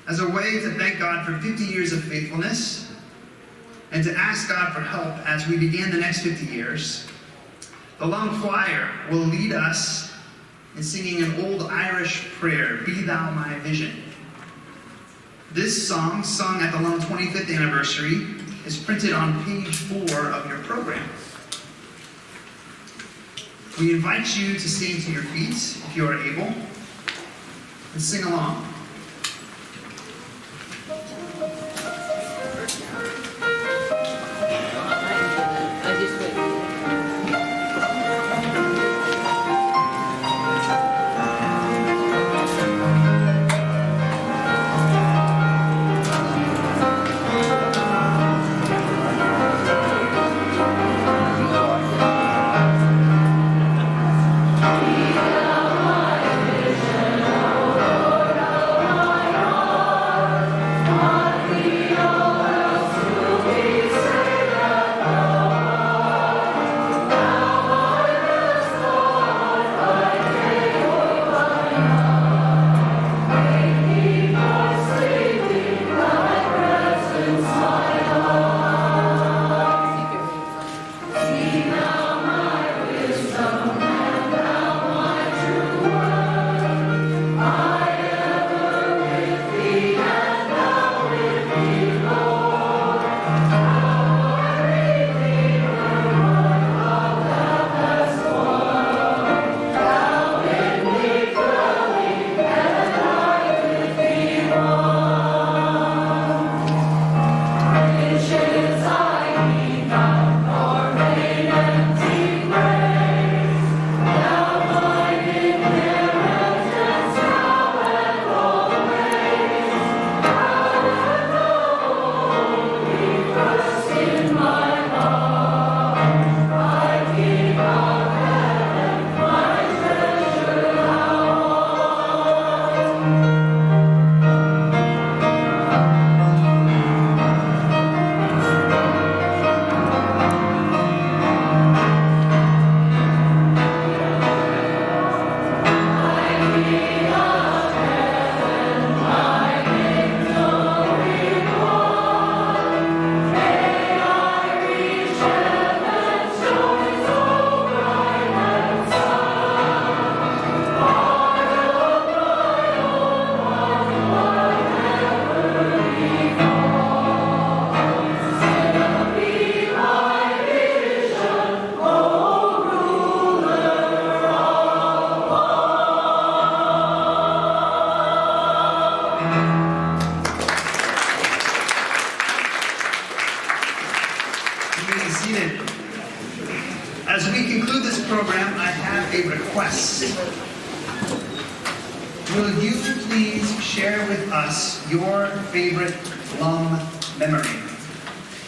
As a way to thank God for 50 years of faithfulness and to ask God for help as we begin the next 50 years, the LUM Choir will lead us in singing an old Irish prayer, Be Thou My Vision. This song, sung at the LUM 25th anniversary, is printed on page 4 of your program. We invite you to stand to your feet if you are able and sing along. we conclude this program, I have a request. Will you please share with us your favorite LUM memory?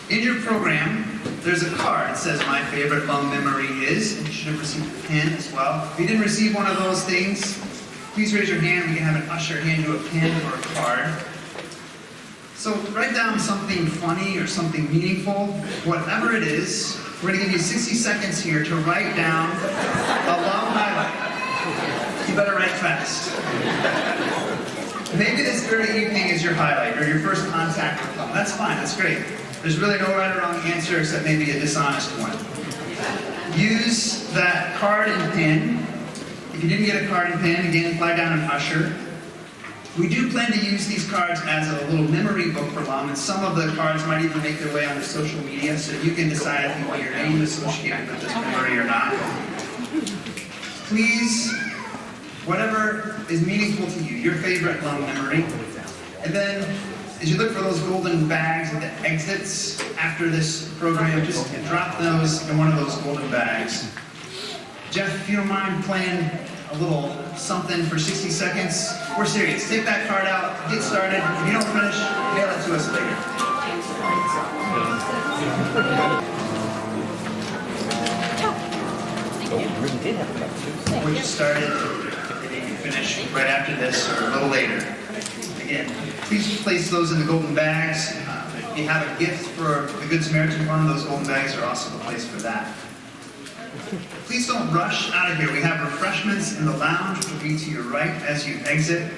In your program, there's a card that says my favorite LUM memory is, and you should have received a pen as well. If you didn't receive one of those things, please raise your hand. We can have an usher hand you a pen or a card. So write down something funny or something meaningful, whatever it is. We're going to give you 60 seconds here to write down a LUM highlight. You better write fast. Maybe this very evening is your highlight or your first contact with LUM. That's fine, that's great. There's really no right or wrong answer except maybe a dishonest one. Use that card and pen. If you didn't get a card and pen, again, flag down an usher. We do plan to use these cards as a little memory book for LUM, and some of the cards might even make their way onto social media, so you can decide if you want your name associated with this memory or not. Please, whatever is meaningful to you, your favorite LUM memory, and then as you look for those golden bags at the exits after this program, just drop those in one of those golden bags. Jeff, if you don't mind playing a little something for 60 seconds, we're serious. Take that card out, get started. If you don't finish, mail it to us later. When you started, and you can finish right after this or a little later. Again, please place those in the golden bags. If you have a gift for the Good Samaritan Fund, those golden bags are also the place for that. Please don't rush out of here. We have refreshments in the lounge, which will be to your right as you exit.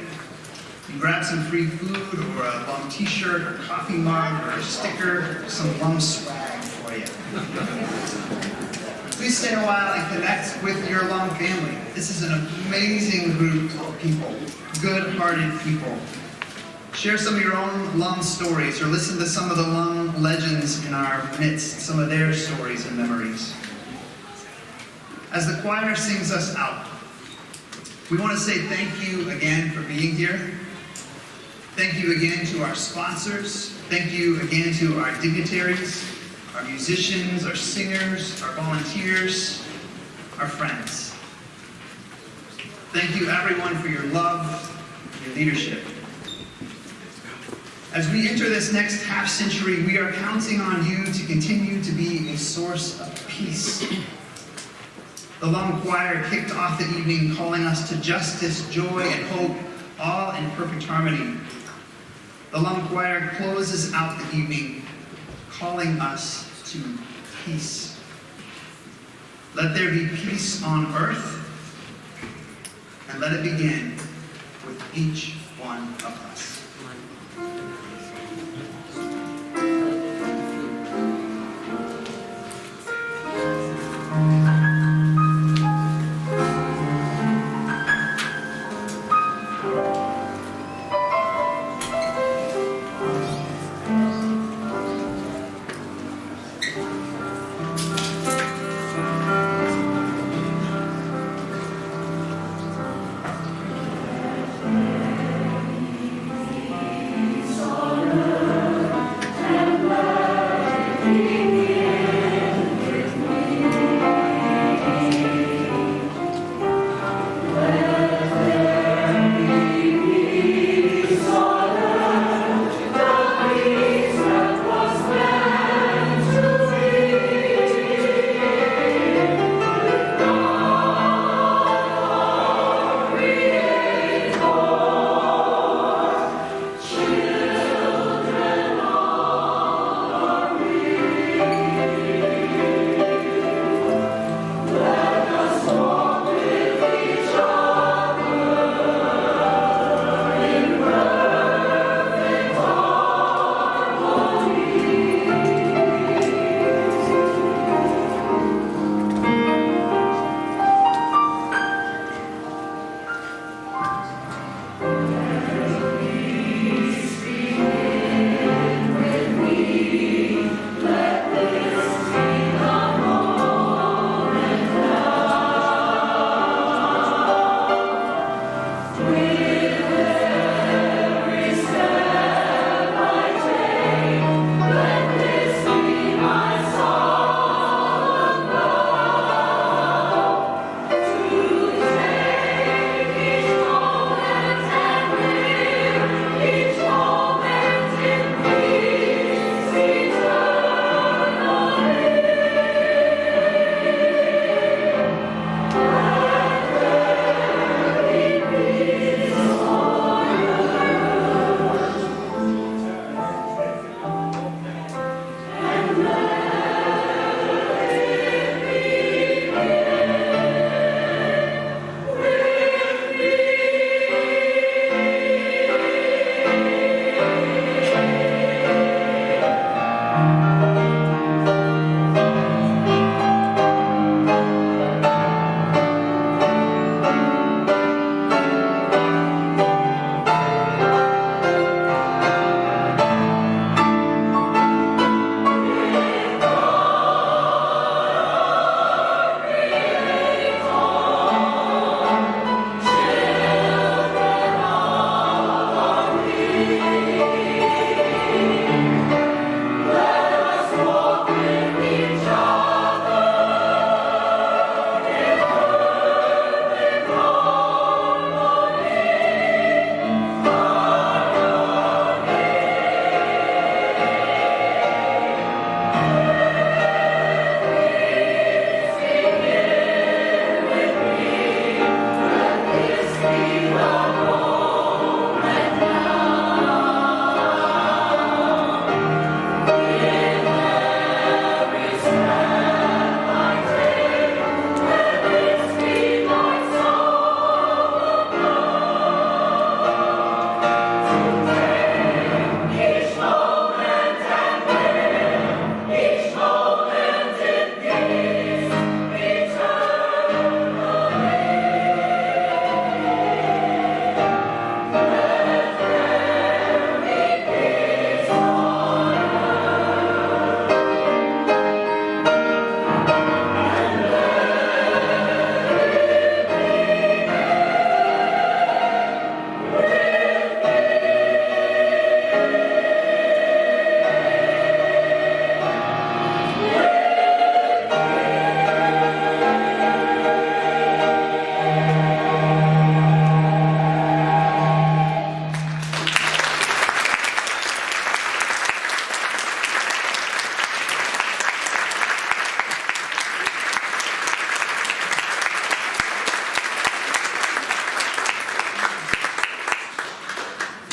You grab some free food or a LUM t-shirt or coffee mug or a sticker, some LUM swag for you. Please stay a while and connect with your LUM family. This is an amazing group of people, good-hearted people. Share some of your own LUM stories or listen to some of the LUM legends in our midst, some of their stories and memories. As the choir sings us out, we want to say thank you again for being here. Thank you again to our sponsors. Thank you again to our dignitaries, our musicians, our singers, our volunteers, our friends. Thank you everyone for your love and your leadership. As we enter this next half century, we are counting on you to continue to be a source of peace. The LUM choir kicked off the evening calling us to justice, joy, and hope, all in perfect harmony. The LUM choir closes out the evening calling us to peace. Let there be peace on earth, and let it begin with each one of us.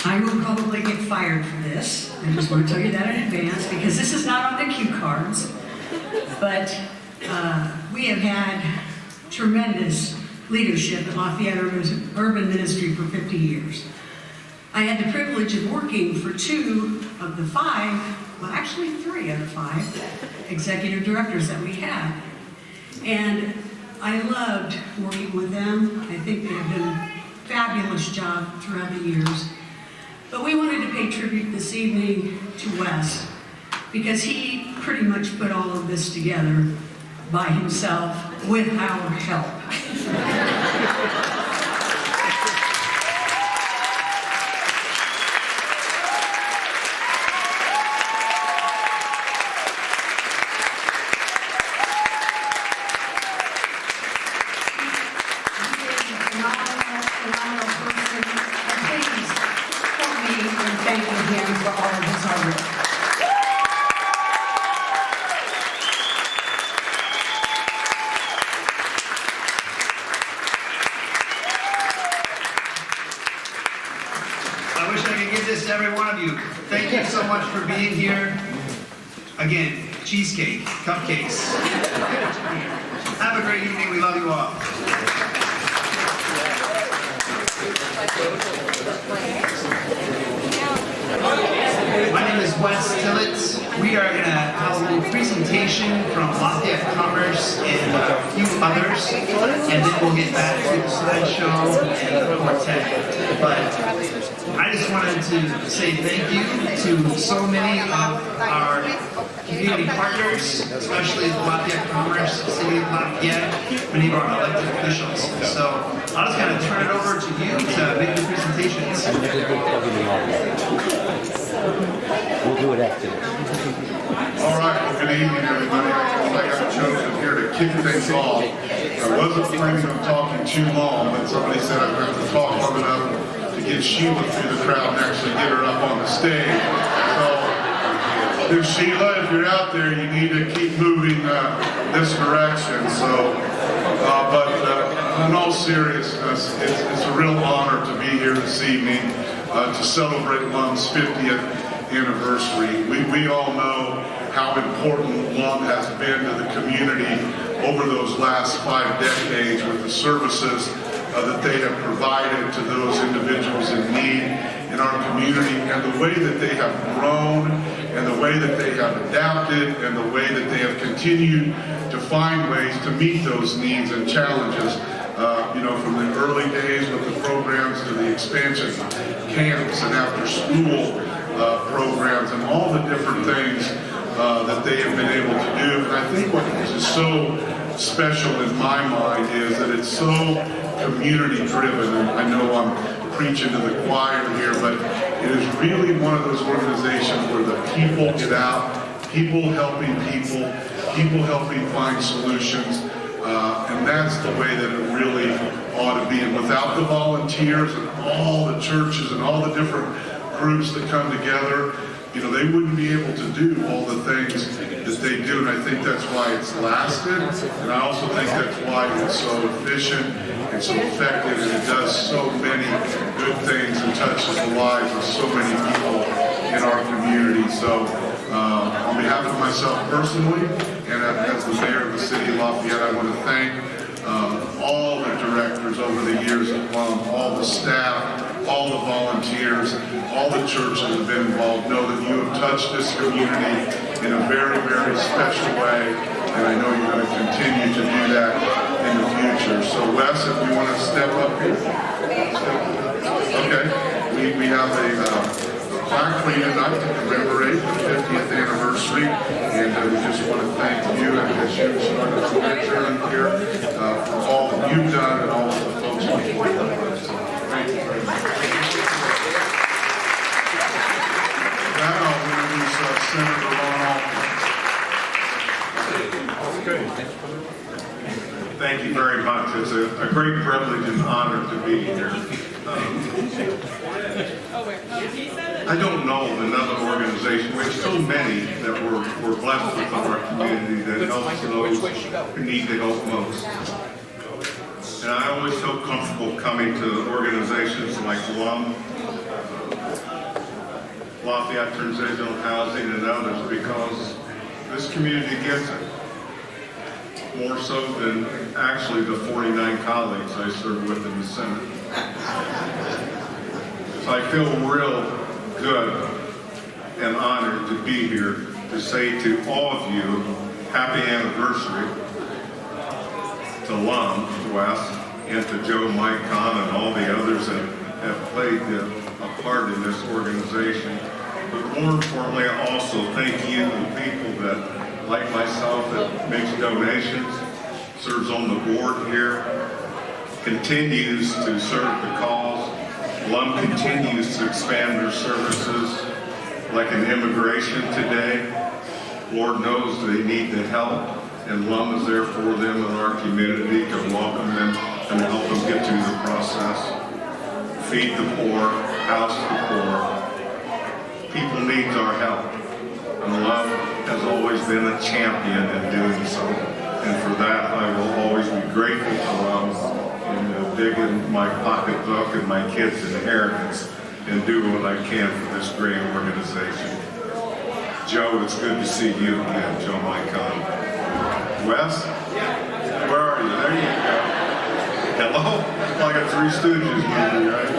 I will probably get fired for this. I just want to tell you that in advance because this is not on the cue cards. But we have had tremendous leadership at Lafayette Urban Ministry for 50 years. I had the privilege of working for 2 of the 5, well actually 3 out of 5 executive directors that we had. And I loved working with them. I think they have done a fabulous job throughout the years. But we wanted to pay tribute this evening to Wes because he pretty much put all of this together by himself with our help. Thank you so much for being here. Again, cheesecake, cupcakes. Have a great evening. We love you all. My name is Wes Tillett. We are going to have a little presentation from Lafayette Commerce and a few others, and then we'll get back to the slideshow and the quartet. But I just wanted to say thank you to so many of our community partners, especially Lafayette Commerce, City of Lafayette, many of our elected officials. So I'll just kind of turn it over to you to make the presentations. We'll do it after. All right, well, good evening, everybody. I got chosen here to kick things off. I wasn't planning on talking too long, but somebody said I'd have to talk long enough to get Sheila through the crowd and actually get her up on the stage. So, Sheila, if you're out there, you need to keep moving this direction. So, but in all seriousness, it's a real honor to be here this evening to celebrate LUM's 50th anniversary. We all know how important LUM has been to the community over those last 5 decades with the services that they have provided to those individuals in need in our community, and the way that they have grown, and the way that they have adapted, and the way that they have continued to find ways to meet those needs and challenges. From the early days with the programs to the expansion camps and after school programs and all the different things that they have been able to do. And I think what is so special in my mind is that it's so community driven. And I know I'm preaching to the choir here, but it is really one of those organizations where the people get out, people helping find solutions. And that's the way that it really ought to be. And without the volunteers and all the churches and all the different groups that come together, they wouldn't be able to do all the things that they do. And I think that's why it's lasted. And I also think that's why it's so efficient and so effective, and it does so many good things and touches the lives of so many people in our community. So on behalf of myself personally, and as the mayor of the city of Lafayette, I want to thank all the directors over the years at LUM, all the staff, all the volunteers, all the churches that have been involved. Know that you have touched this community in a very, very special way, and I know you're going to continue to do that in the future. So Wes, if we want to step up here. Okay, we have a plaque for you tonight to commemorate the 50th anniversary, and we just want to thank you and as you started on that journey here for all that you've done and all of the folks who have done. Thank you very much. Now I'll introduce Senator Ron Altman. Thank you very much. It's a great privilege and honor to be here. I don't know of another organization, we have so many that we're blessed with in our community that helps those who need the help most. And I always feel comfortable coming to organizations like LUM Lafayette Transitional Housing and others, because this community gets it. More so than actually the 49 colleagues I serve with in the Senate. So I feel real good and honored to be here to say to all of you, happy anniversary to LUM, Wes, and to Joe, Mike, Con, and all the others that have played a part in this organization. But more importantly, I also thank you, the people that, like myself, that makes donations, serves on the board here, continues to serve the cause. LUM continues to expand their services, like in immigration today. Lord knows they need the help, and LUM is there for them in our community to welcome them and help them get through the process. Feed the poor, house the poor. People need our help, and LUM has always been a champion in doing so. And for that, I will always be grateful to LUM and dig in my pocketbook and my kids' inheritance and do what I can for this great organization. Joe, it's good to see you again, Joe Mycon. Wes? Where are you? There you go. Hello? Like a Three Stooges movie, right?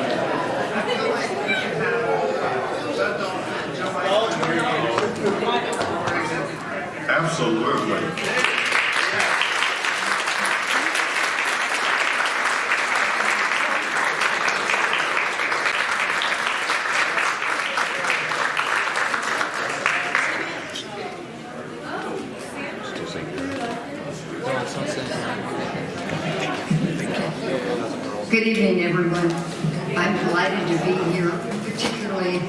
Absolutely. Good evening, everyone. I'm delighted to be here, particularly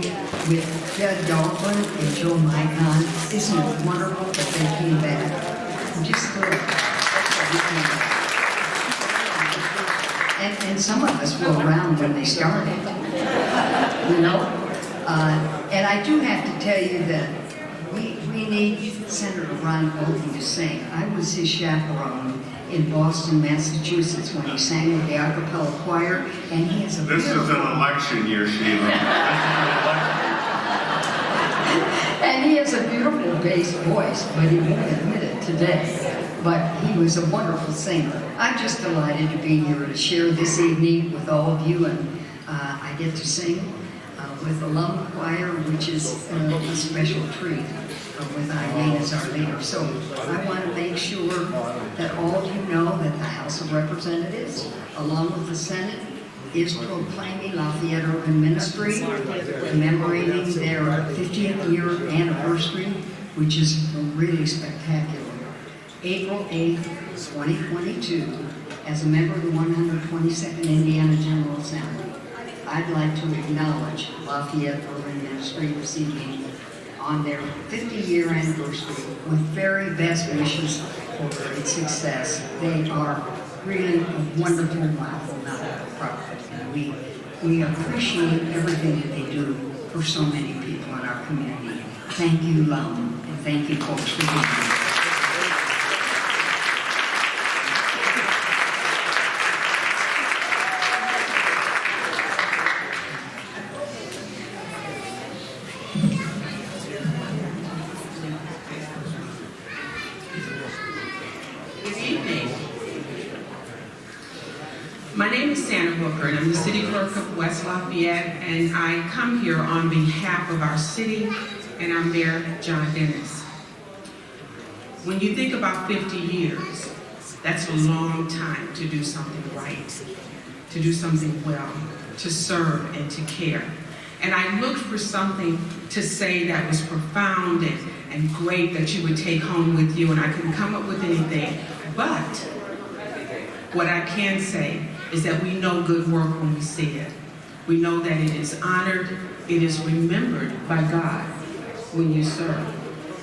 with Judd Dalton and Joe Mycon. Isn't it wonderful that they came back? I'm just thrilled. And some of us were around when they started, you know? And I do have to tell you that we need Senator Ron Bolton to sing. I was his chaperone in Boston, Massachusetts, when he sang with the a cappella choir, and he has a This is an election year, Sheila. And he has a beautiful bass voice, but he won't admit it today. But he was a wonderful singer. I'm just delighted to be here to share this evening with all of you, and I get to sing with the LUM Choir, which is a special treat with Eileen as our leader. So I want to make sure that all of you know that the House of Representatives, along with the Senate, is proclaiming Lafayette Urban Ministry, commemorating their 50th year anniversary, which is really spectacular. April 8th, 2022, as a member of the 122nd Indiana General Assembly, I'd like to acknowledge Lafayette Urban Ministry this evening on their 50-year anniversary with very best wishes for great success. They are really a wonderful, wonderful not-for-profit. We appreciate everything that they do for so many people in our community. Thank you, LUM, and thank you, folks, for being here. And I'm the city clerk of West Lafayette, and I come here on behalf of our city and our mayor, John Dennis. When you think about 50 years, that's a long time to do something right, to do something well, to serve and to care. And I looked for something to say that was profound and great that you would take home with you, and I couldn't come up with anything. But what I can say is that we know good work when we see it. We know that it is honored, it is remembered by God when you serve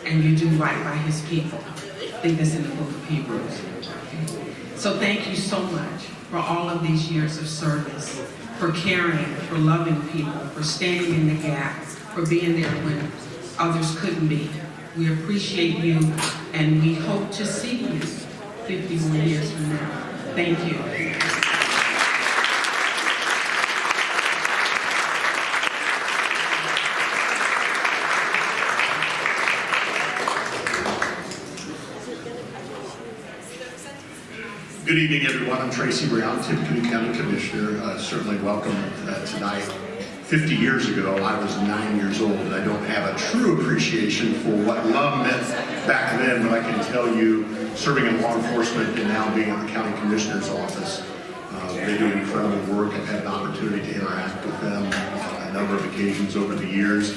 and you do right by his people. I think that's in the book of Hebrews. So thank you so much for all of these years of service, for caring, for loving people, for standing in the gap, for being there when others couldn't be. We appreciate you, and we hope to see you 50 more years from now. Thank you. everyone. I'm Tracy Brown, Tippecanoe County Commissioner. Certainly welcome tonight. 50 years ago, I was 9 years old, and I don't have a true appreciation for what LUM meant back then, but I can tell you, serving in law enforcement and now being at the County Commissioner's Office, they do incredible work. I've had an opportunity to interact with them on a number of occasions over the years.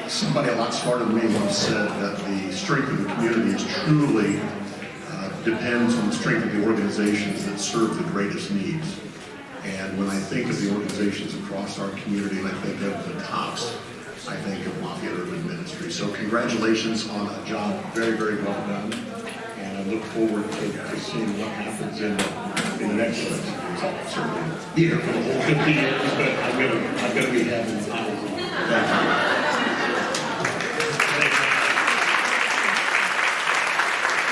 Somebody a lot smarter than me once said that the strength of the community is truly depends on the strength of the organizations that serve the greatest needs. And when I think of the organizations across our community, and I think of the tops, I think of Lafayette Urban Ministry. So congratulations on a job very, very well done. And I look forward to seeing what happens in the next election. I'll certainly be here for the whole 50 years, but I'm going to be having fun. Thank you.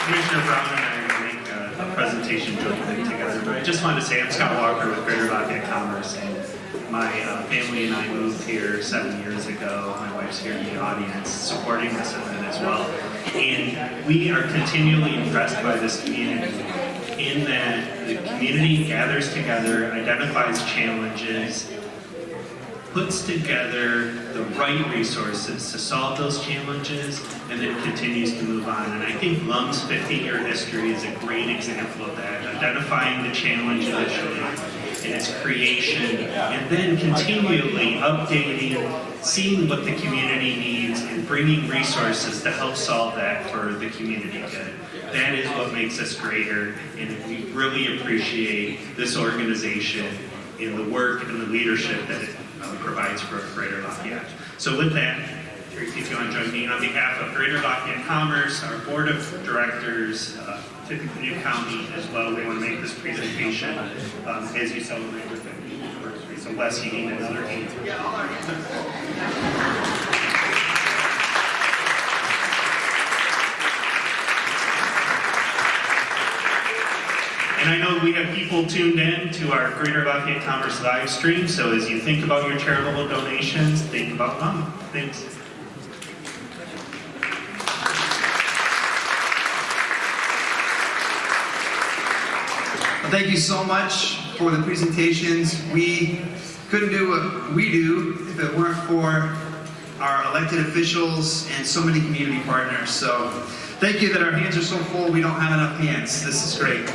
Commissioner Brown and I are going to make a presentation jointly together, but I just wanted to say I'm Scott Walker with Greater Lafayette Commerce, and my family and I moved here 7 years ago. My wife's here in the audience supporting this event as well. And we are continually impressed by this community in that the community gathers together, identifies challenges, puts together the right resources to solve those challenges, and then continues to move on. And I think LUM's 50-year history is a great example of that, identifying the challenge initially in its creation, and then continually updating, seeing what the community needs, and bringing resources to help solve that for the community good. That is what makes us greater, and we really appreciate this organization in the work and the leadership that it provides for Greater Lafayette. So with that, Tracy, if you want to join me on behalf of Greater Lafayette Commerce, our Board of Directors, Tippecanoe County as well, we want to make this presentation as you celebrate your 50th anniversary. So Wes, you need another hand. And I know we have people tuned in to our Greater Lafayette Commerce live stream, so as you think about your charitable donations, think about LUM. Thanks. Well, thank you so much for the presentations. We couldn't do what we do if it weren't for our elected officials and so many community partners. So thank you that our hands are so full we don't have enough hands. This is great.